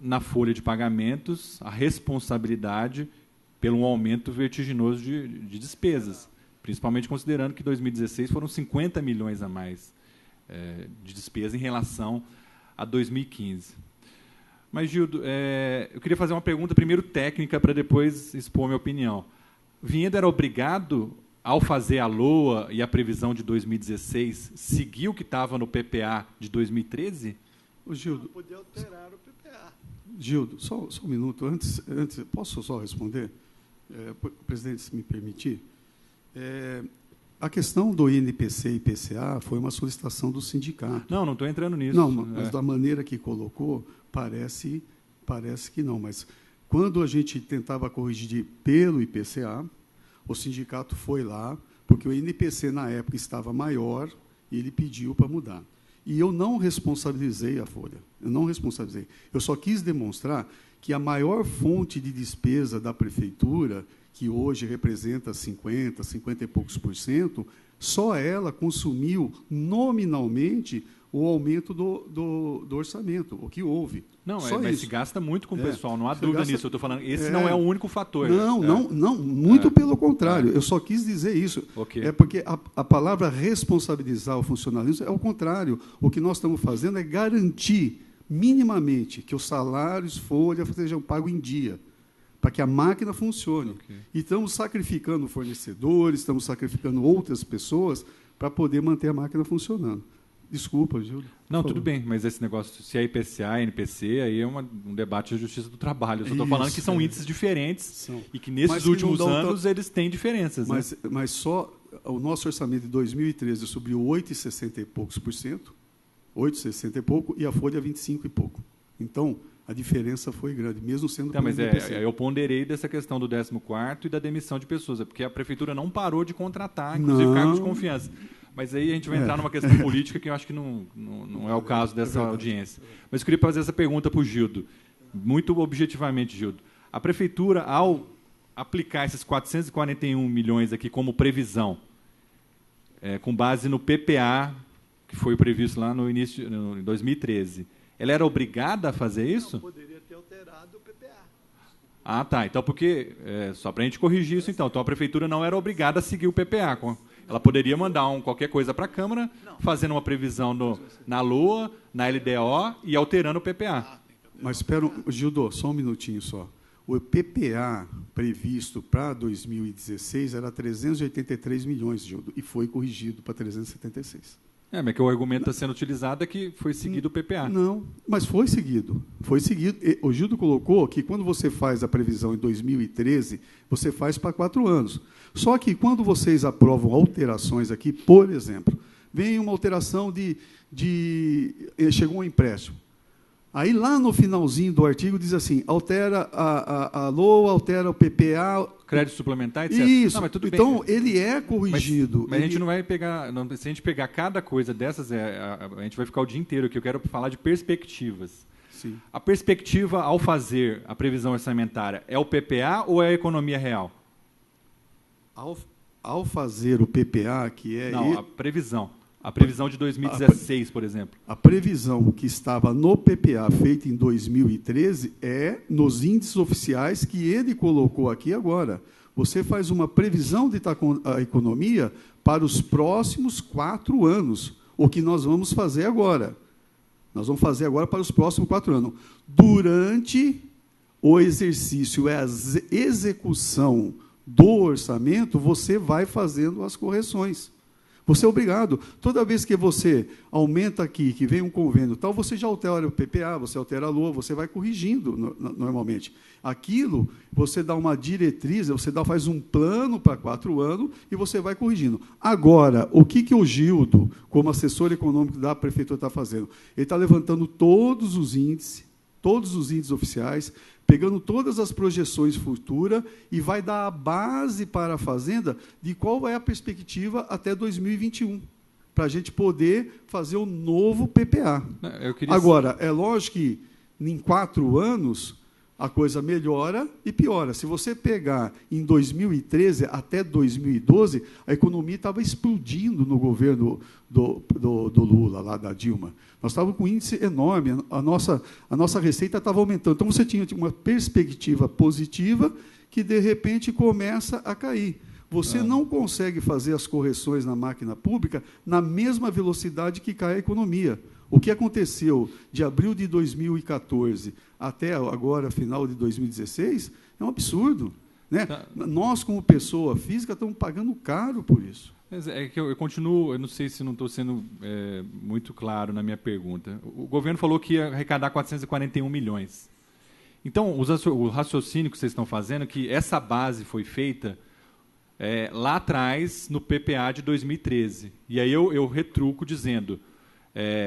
na folha de pagamentos a responsabilidade pelo aumento vertiginoso de despesas, principalmente considerando que em 2016 foram 50 milhões a mais de despesa em relação a 2015. Mas, Gildo, eu queria fazer uma pergunta primeiro técnica para depois expor minha opinião. Vinhedo era obrigado, ao fazer a LOA e a previsão de 2016, seguir o que estava no PPA de 2013? Ô, Gildo, não podia alterar o PPA. Gildo, só um minuto. Antes, posso só responder? Presidente, se me permitir. A questão do INPC e IPCA foi uma solicitação do sindicato. Não estou entrando nisso. Não, mas da maneira que colocou, parece que não. Mas quando a gente tentava corrigir pelo IPCA, o sindicato foi lá, porque o INPC, na época, estava maior, e ele pediu para mudar. E eu não responsabilizei a Folha. Eu só quis demonstrar que a maior fonte de despesa da prefeitura, que hoje representa 50 e poucos %, só ela consumiu nominalmente o aumento do orçamento, o que houve. Não, só mas isso. se gasta muito com o pessoal, não há dúvida nisso. Eu estou falando, esse não é o único fator. Não, muito pelo contrário. Eu só quis dizer isso. Okay. É porque a palavra responsabilizar o funcionalismo é o contrário. O que nós estamos fazendo é garantir minimamente que os salários, folha, sejam pagos em dia, para que a máquina funcione. Okay. E estamos sacrificando fornecedores, estamos sacrificando outras pessoas para poder manter a máquina funcionando. Desculpa, Gildo. Não, tudo bem, mas esse negócio, se é IPCA, NPC, aí é um debate da Justiça do Trabalho. Eu só estou falando que são índices diferentes e que nesses últimos anos eles têm diferenças. Mas só o nosso orçamento de 2013 subiu 8,60 e poucos %, 8,60 e pouco, e a Folha 25 e pouco. Então, a diferença foi grande, mesmo sendo pelo INPC. Eu ponderei dessa questão do 14º e da demissão de pessoas, porque a prefeitura não parou de contratar, inclusive cargos de confiança. Mas aí a gente vai entrar numa questão política que eu acho que não é o caso dessa audiência. Mas eu queria fazer essa pergunta para o Gildo, muito objetivamente, Gildo. A prefeitura, ao aplicar esses 441 milhões aqui como previsão, com base no PPA, que foi previsto lá no início, em 2013, ela era obrigada a fazer isso? Não, poderia ter alterado o PPA. Ah, tá. Então, só para a gente corrigir isso, então a prefeitura não era obrigada a seguir o PPA. Ela poderia mandar qualquer coisa para a Câmara, fazendo uma previsão na LOA, na LDO e alterando o PPA. Mas espera, Gildo, só um minutinho só. O PPA previsto para 2016 era 383 milhões, Gildo, e foi corrigido para 376. Mas que o argumento está sendo utilizado é que foi seguido o PPA. Não, mas foi seguido. Foi seguido. O Gildo colocou que quando você faz a previsão em 2013, você faz para 4 anos. Só que quando vocês aprovam alterações aqui, por exemplo, vem uma alteração chegou um empréstimo. Aí, lá no finalzinho do artigo, diz assim, altera a LOA, altera o PPA... Crédito suplementar, etc. Isso. Não, mas tudo então, bem. ele é corrigido. Mas a gente não vai pegar... se a gente pegar cada coisa dessas, a gente vai ficar o dia inteiro aqui. Eu quero falar de perspectivas. Sim. A perspectiva, ao fazer a previsão orçamentária, é o PPA ou é a economia real? Ao fazer o PPA, que é... Não, a previsão. A previsão de 2016, por exemplo. A previsão que estava no PPA feita em 2013 é nos índices oficiais que ele colocou aqui agora. Você faz uma previsão de a economia para os próximos 4 anos, o que nós vamos fazer agora. Nós vamos fazer agora para os próximos 4 anos. Durante o exercício, a execução do orçamento, você vai fazendo as correções. Você é obrigado. Toda vez que você aumenta aqui, que vem um convênio tal, você já altera o PPA, você altera a LOA, você vai corrigindo normalmente. Aquilo, você dá uma diretriz, faz um plano para 4 anos e você vai corrigindo. Agora, o que o Gildo, como assessor econômico da prefeitura, está fazendo? Ele está levantando todos os índices oficiais, pegando todas as projeções futuras e vai dar a base para a Fazenda de qual é a perspectiva até 2021, para a gente poder fazer o novo PPA. Agora, é lógico que em 4 anos a coisa melhora e piora. Se você pegar em 2013 até 2012, a economia estava explodindo no governo do Lula, lá da Dilma. Nós estávamos com um índice enorme, a nossa receita estava aumentando. Então, você tinha uma perspectiva positiva que, de repente, começa a cair. Você não consegue fazer as correções na máquina pública na mesma velocidade que cai a economia. O que aconteceu de abril de 2014 até agora, final de 2016, é um absurdo. Né? Nós, como pessoa física, estamos pagando caro por isso. É que eu continuo, eu não sei se não estou sendo muito claro na minha pergunta. O governo falou que ia arrecadar 441 milhões. Então, o raciocínio que vocês estão fazendo é que essa base foi feita lá atrás, no PPA de 2013. E aí eu retruco dizendo,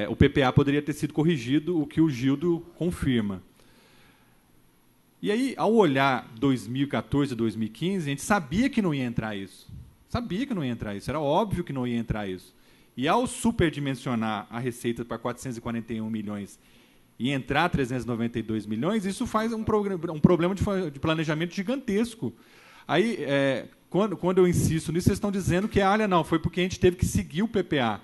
o PPA poderia ter sido corrigido, o que o Gildo confirma. E aí, ao olhar 2014 e 2015, a gente sabia que não ia entrar isso. Era óbvio que não ia entrar isso. E ao superdimensionar a receita para 441 milhões e entrar 392 milhões, isso faz um problema de planejamento gigantesco. Aí, quando eu insisto nisso, vocês estão dizendo que, não, foi porque a gente teve que seguir o PPA.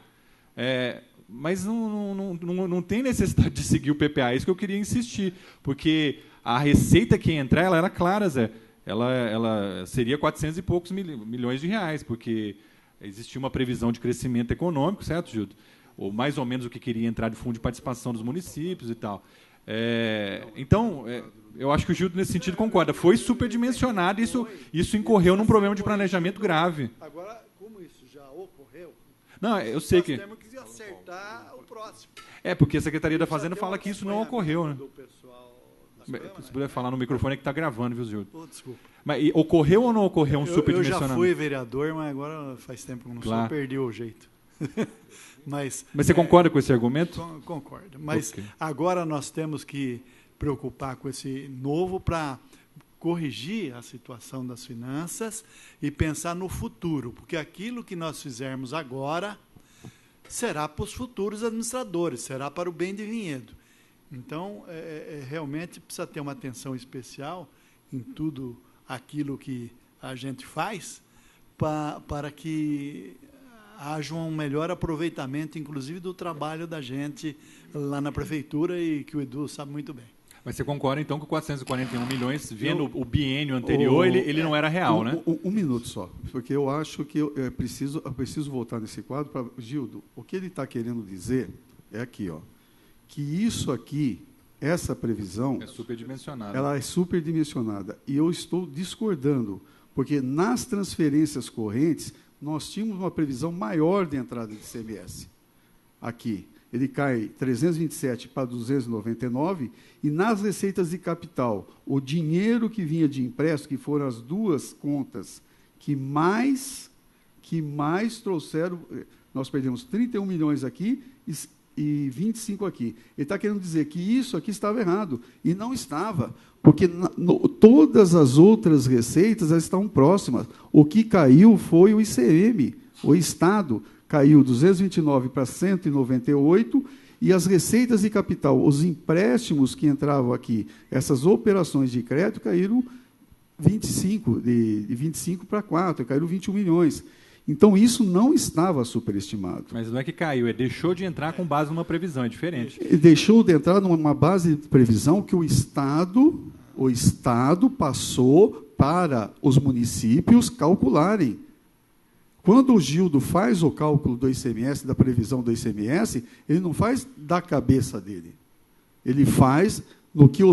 Mas não tem necessidade de seguir o PPA, é isso que eu queria insistir, porque a receita que ia entrar, ela era clara, Zé. Ela seria 400 e poucos milhões de reais, porque existia uma previsão de crescimento econômico, certo, Gildo? Ou mais ou menos o que queria entrar de fundo de participação dos municípios e tal. Então, eu acho que o Gildo, nesse sentido, concorda. Foi superdimensionado e isso incorreu num problema de planejamento grave. Agora, como isso já ocorreu, não, eu sei nós temos que acertar o próximo. Porque a Secretaria da Fazenda fala que isso não ocorreu, né? Se puder falar no microfone é que está gravando, viu, Gildo? Desculpa. Mas ocorreu ou não ocorreu um superdimensionamento? Eu já fui vereador, mas agora faz tempo que eu não sou, perdi o jeito. Mas você concorda com esse argumento? Concordo. Mas agora nós temos que preocupar com esse novo para corrigir a situação das finanças e pensar no futuro, porque aquilo que nós fizermos agora será para os futuros administradores, será para o bem de Vinhedo. Então, realmente precisa ter uma atenção especial em tudo aquilo que a gente faz para que haja um melhor aproveitamento, inclusive, do trabalho da gente lá na prefeitura e que o Edu sabe muito bem. Mas você concorda, então, que 441 milhões, vendo o biênio anterior, ele não era real, né? Um minuto só, porque eu acho que eu preciso voltar nesse quadro para... Gildo, o que ele está querendo dizer é aqui, ó, que isso aqui essa previsão... É superdimensionada. Ela é superdimensionada. E eu estou discordando, porque nas transferências correntes, nós tínhamos uma previsão maior de entrada de ICMS. Aqui, ele cai 327 para 299, e nas receitas de capital, o dinheiro que vinha de empréstimo, que foram as duas contas que mais trouxeram, nós perdemos 31 milhões aqui e 25 aqui. Ele está querendo dizer que isso aqui estava errado, e não estava, porque todas as outras receitas elas estão próximas. O que caiu foi o ICM, o Estado caiu 229 para 198, e as receitas de capital, os empréstimos que entravam aqui, essas operações de crédito, caíram 25, de 25 para 4, caíram 21 milhões. Então, isso não estava superestimado. Mas não é que caiu, deixou de entrar com base numa previsão, é diferente. Deixou de entrar numa base de previsão que o Estado passou para os municípios calcularem. Quando o Gildo faz o cálculo do ICMS, da previsão do ICMS, ele não faz da cabeça dele. Ele faz no que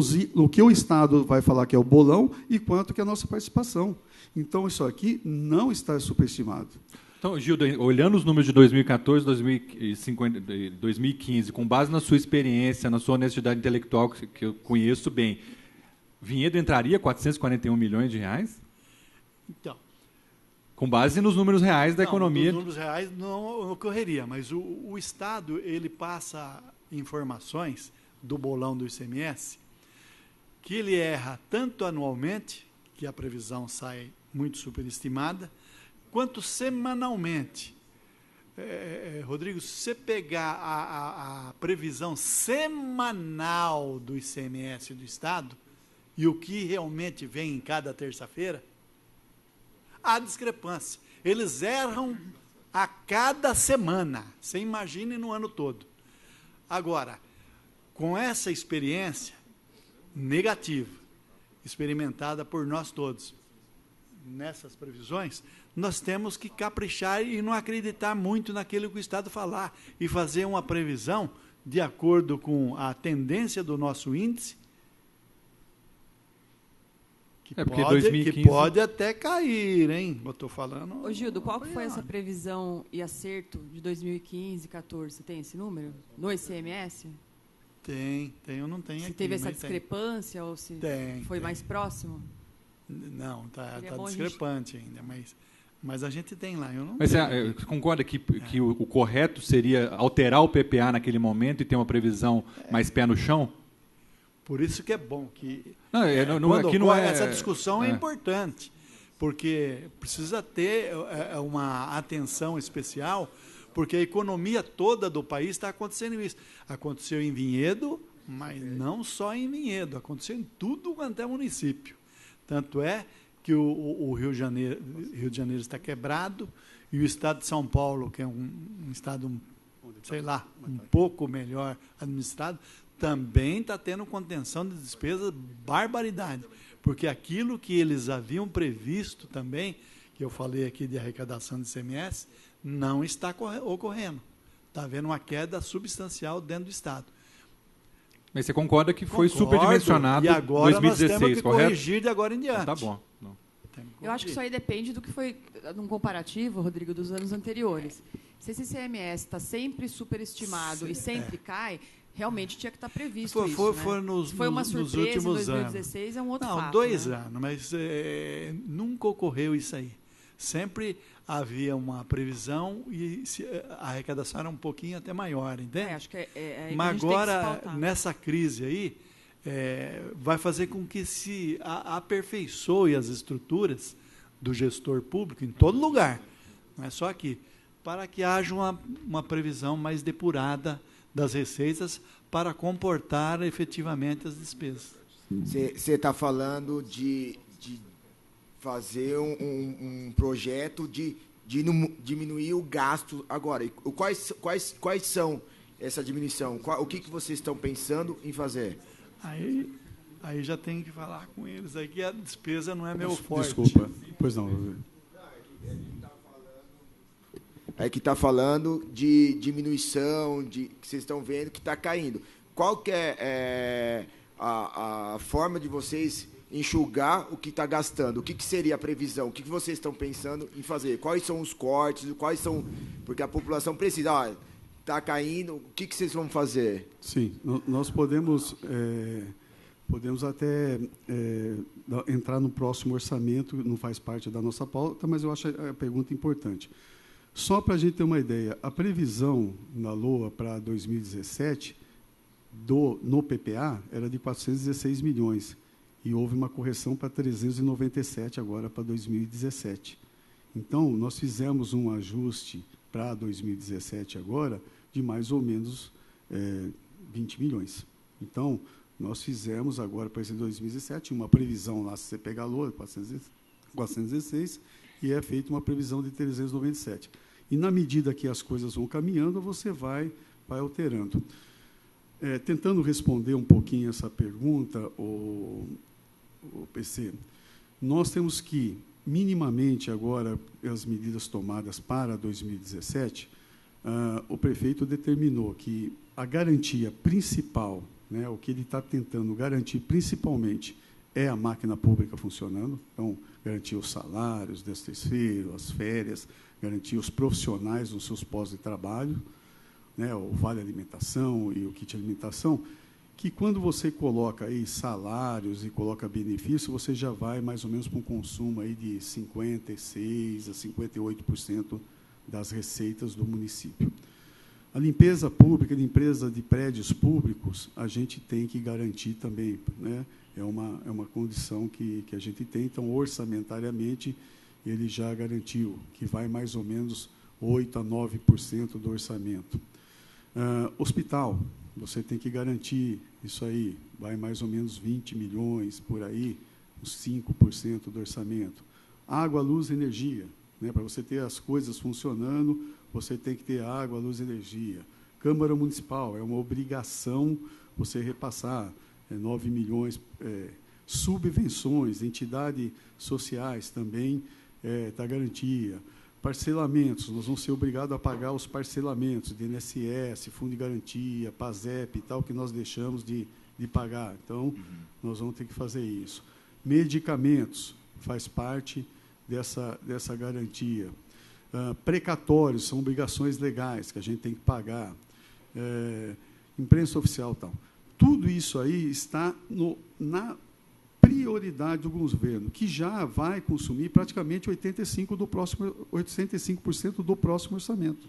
o Estado vai falar que é o bolão e quanto que é a nossa participação. Então, isso aqui não está superestimado. Então, Gildo, olhando os números de 2014, 2015, com base na sua experiência, na sua honestidade intelectual, que eu conheço bem, Vinhedo entraria 441 milhões de reais? Então, com base nos números reais da economia. Nos números reais não ocorreria, mas o Estado ele passa informações do bolão do ICMS que ele erra tanto anualmente, que a previsão sai muito superestimada, quanto semanalmente. Rodrigo, se você pegar a previsão semanal do ICMS do Estado e o que realmente vem em cada terça-feira, há discrepância. Eles erram a cada semana. Você imagine no ano todo. Agora, com essa experiência negativa, experimentada por nós todos, nessas previsões, nós temos que caprichar e não acreditar muito naquilo que o Estado falar e fazer uma previsão de acordo com a tendência do nosso índice, que pode até cair, hein? Eu estou falando... Ô, Gildo, qual que foi essa previsão e acerto de 2015, 2014? Você tem esse número? No ICMS? Tem, eu não tenho se aqui. Se teve essa discrepância ou se foi mais próximo? Não, está discrepante ainda, mas a gente tem lá. Eu não mas você concorda que o correto seria alterar o PPA naquele momento e ter uma previsão mais pé no chão? Por isso que é bom que essa discussão é importante, porque precisa ter uma atenção especial, porque a economia toda do país está acontecendo isso. Aconteceu em Vinhedo, mas não só em Vinhedo, aconteceu em tudo quanto é município. Tanto é que o Rio de Janeiro está quebrado e o Estado de São Paulo, que é um estado, sei lá, um pouco melhor administrado, também está tendo contenção de despesas, barbaridade, porque aquilo que eles haviam previsto também, que eu falei aqui de arrecadação de ICMS, não está ocorrendo. Está havendo uma queda substancial dentro do Estado. Mas você concorda que foi superdimensionado em 2016, correto? E agora nós temos que corrigir de agora em diante. Tá bom. Não. Eu acho que isso aí depende do que foi, num comparativo, Rodrigo, dos anos anteriores. Se esse ICMS está sempre superestimado e sempre cai, realmente tinha que estar previsto foi uma surpresa nos últimos em 2016, anos. É um outro fato. 2 anos, mas nunca ocorreu isso aí. Sempre havia uma previsão e a arrecadação era um pouquinho até maior, entende? Acho que mas agora, nessa crise aí, vai fazer com que se aperfeiçoe as estruturas do gestor público em todo lugar, não é só aqui, para que haja uma previsão mais depurada das receitas para comportar efetivamente as despesas. Você está falando de fazer um projeto de diminuir o gasto agora. E quais são essa diminuição? O que vocês estão pensando em fazer? Aí já tem que falar com eles. Aí que a despesa não é meu forte. Desculpa. Pois não. É que está falando de diminuição, que vocês estão vendo que está caindo. qual que é a forma de vocês enxugar o que está gastando? O que seria a previsão? O que vocês estão pensando em fazer? Quais são os cortes? Quais são... Porque a população precisa... Está caindo, o que vocês vão fazer? Sim, nós podemos até entrar no próximo orçamento, não faz parte da nossa pauta, mas eu acho a pergunta importante. Só para a gente ter uma ideia, a previsão na LOA para 2017, no PPA, era de 416 milhões, e houve uma correção para 397 agora para 2017. Então, nós fizemos um ajuste para 2017 agora de mais ou menos 20 milhões. Então, nós fizemos agora para esse 2017 uma previsão lá, se você pegar a LOA, 416, e é feita uma previsão de 397. E, na medida que as coisas vão caminhando, você vai alterando. Tentando responder um pouquinho essa pergunta, o PC, nós temos que, minimamente, agora, as medidas tomadas para 2017, o prefeito determinou que a garantia principal, né, o que ele está tentando garantir principalmente, é a máquina pública funcionando. Então, garantir os salários, 13º, as férias, garantir os profissionais nos seus postos de trabalho, né, o vale alimentação e o kit alimentação, que quando você coloca aí salários e coloca benefício, você já vai mais ou menos para um consumo aí de 56% a 58% das receitas do município. A limpeza pública, limpeza de prédios públicos, a gente tem que garantir também, né? É uma condição que a gente tem. Então, orçamentariamente, ele já garantiu que vai mais ou menos 8% a 9% do orçamento. Hospital, você tem que garantir isso aí, vai mais ou menos 20 milhões por aí, uns 5% do orçamento. Água, luz e energia, né? Para você ter as coisas funcionando, você tem que ter água, luz e energia. Câmara Municipal, é uma obrigação você repassar 9 milhões. Subvenções, entidades sociais também está garantia. Parcelamentos, nós vamos ser obrigados a pagar os parcelamentos de INSS, Fundo de Garantia, PASEP e tal, que nós deixamos de pagar. Então, nós vamos ter que fazer isso. Medicamentos, faz parte dessa garantia. Precatórios, são obrigações legais que a gente tem que pagar. Imprensa oficial e tal. Tudo isso aí está na prioridade do governo, que já vai consumir praticamente 85% do próximo orçamento.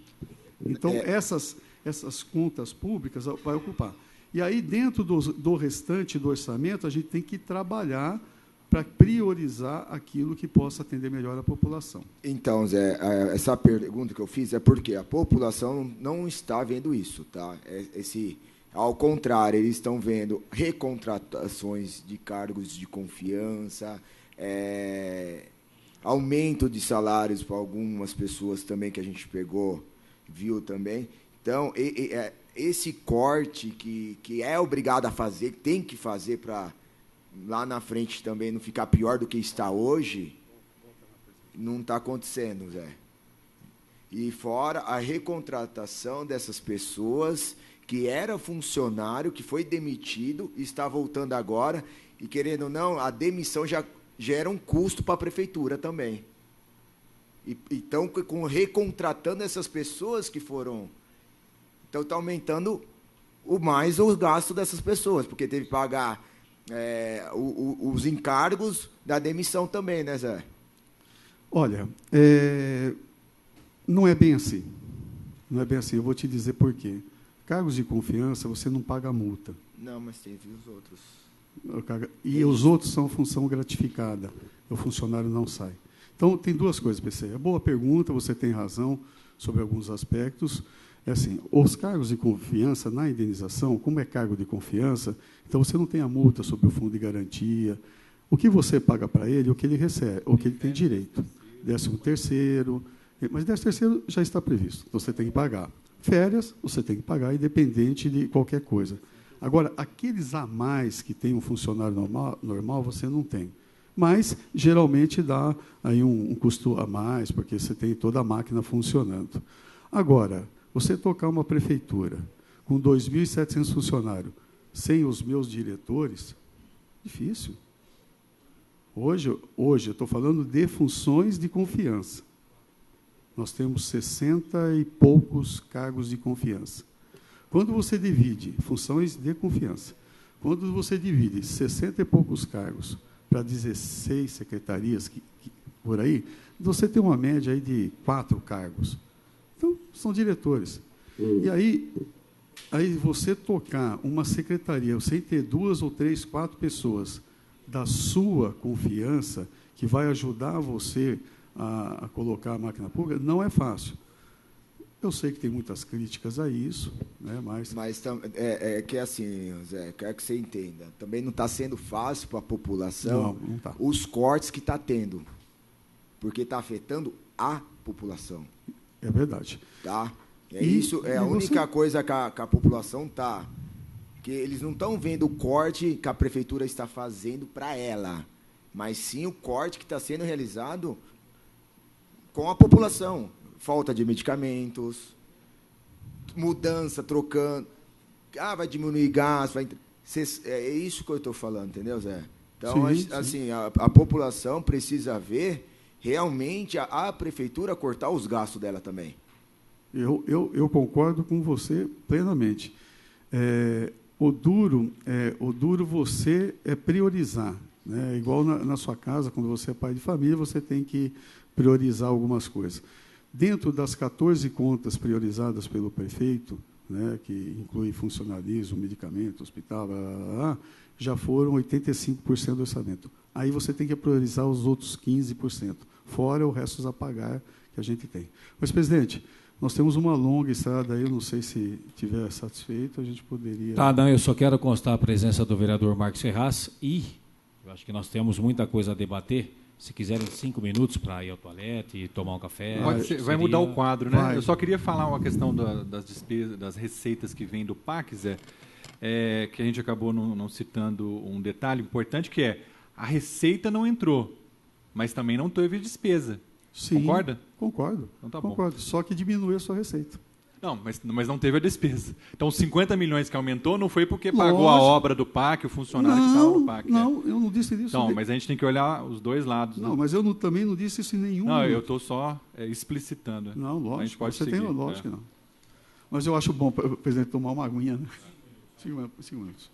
Então, essas contas públicas vai ocupar. E aí, dentro do restante do orçamento, a gente tem que trabalhar para priorizar aquilo que possa atender melhor a população. Então, Zé, essa pergunta que eu fiz é porque a população não está vendo isso, tá? Ao contrário, eles estão vendo recontratações de cargos de confiança, aumento de salários para algumas pessoas também que a gente viu também. Então, esse corte que é obrigado a fazer, que tem que fazer para lá na frente também não ficar pior do que está hoje, não está acontecendo, Zé. E fora a recontratação dessas pessoas que era funcionário, que foi demitido, e está voltando agora, e, querendo ou não, a demissão já gera um custo para a prefeitura também. Então, recontratando essas pessoas que foram... Então, está aumentando o gasto dessas pessoas, porque teve que pagar os encargos da demissão também, né, Zé? Olha, não é bem assim. Não é bem assim, eu vou te dizer por quê. Cargos de confiança, você não paga multa. Não, mas tem os outros. E os outros são função gratificada. O funcionário não sai. Então, tem duas coisas, PC. É boa pergunta, você tem razão sobre alguns aspectos. Assim, os cargos de confiança na indenização, como é cargo de confiança, então você não tem a multa sobre o fundo de garantia. O que você paga para ele, o que ele recebe, o que ele tem direito. 13º, mas 13º já está previsto, então você tem que pagar. Férias, você tem que pagar, independente de qualquer coisa. Agora, aqueles a mais que tem um funcionário normal, você não tem. Mas, geralmente, dá aí um custo a mais, porque você tem toda a máquina funcionando. Agora, você tocar uma prefeitura com 2.700 funcionários, sem os meus diretores, difícil. Hoje eu estou falando de funções de confiança. Nós temos 60 e poucos cargos de confiança. Quando você divide funções de confiança, quando você divide 60 e poucos cargos para 16 secretarias, por aí, você tem uma média aí de 4 cargos. Então, são diretores. E aí você tocar uma secretaria sem ter 2 ou 3, 4 pessoas da sua confiança, que vai ajudar você a colocar a máquina pública, não é fácil. Eu sei que tem muitas críticas a isso, né, mas que assim, Zé, quero que você entenda, também não está sendo fácil para a população não tá. Os cortes que está tendo, porque está afetando a população. É verdade. Tá? Isso é a única coisa que a população está, que eles não estão vendo o corte que a prefeitura está fazendo para ela, mas sim o corte que está sendo realizado com a população. Falta de medicamentos, mudança, trocando. Vai diminuir gás. É isso que eu estou falando, entendeu, Zé? Então, assim, a população precisa ver realmente a prefeitura cortar os gastos dela também. Eu concordo com você plenamente. O duro você é priorizar. Né? Igual na sua casa, quando você é pai de família, você tem que priorizar algumas coisas. Dentro das 14 contas priorizadas pelo prefeito, né, que inclui funcionalismo, medicamento, hospital, já foram 85% do orçamento. Aí você tem que priorizar os outros 15%, fora o resto a pagar que a gente tem. Mas, presidente, nós temos uma longa estrada aí, eu não sei se estiver satisfeito, a gente poderia... Não, eu só quero constar a presença do vereador Marcos Ferraz e eu acho que nós temos muita coisa a debater. Se quiserem 5 minutos para ir ao toalete e tomar um café... Vai mudar o quadro, né? Eu só queria falar uma questão das despesas, das receitas que vêm do PAC, Zé, que a gente acabou não citando um detalhe importante, que é a receita não entrou, mas também não teve despesa. Sim, concorda? Concordo. Então tá concordo. Bom. Só que diminuiu a sua receita. Não, mas não teve a despesa. Então, os 50 milhões que aumentou não foi porque pagou a obra do PAC, o funcionário que estava no PAC. Não, eu não disse isso. Não, mas a gente tem que olhar os dois lados. Não, mas eu também não disse isso em nenhum Não, momento. eu estou só explicitando. Não, lógico. A gente pode você seguir. Tem lógico, não. Mas eu acho bom, presidente, tomar uma aguinha. Né? 5 minutos.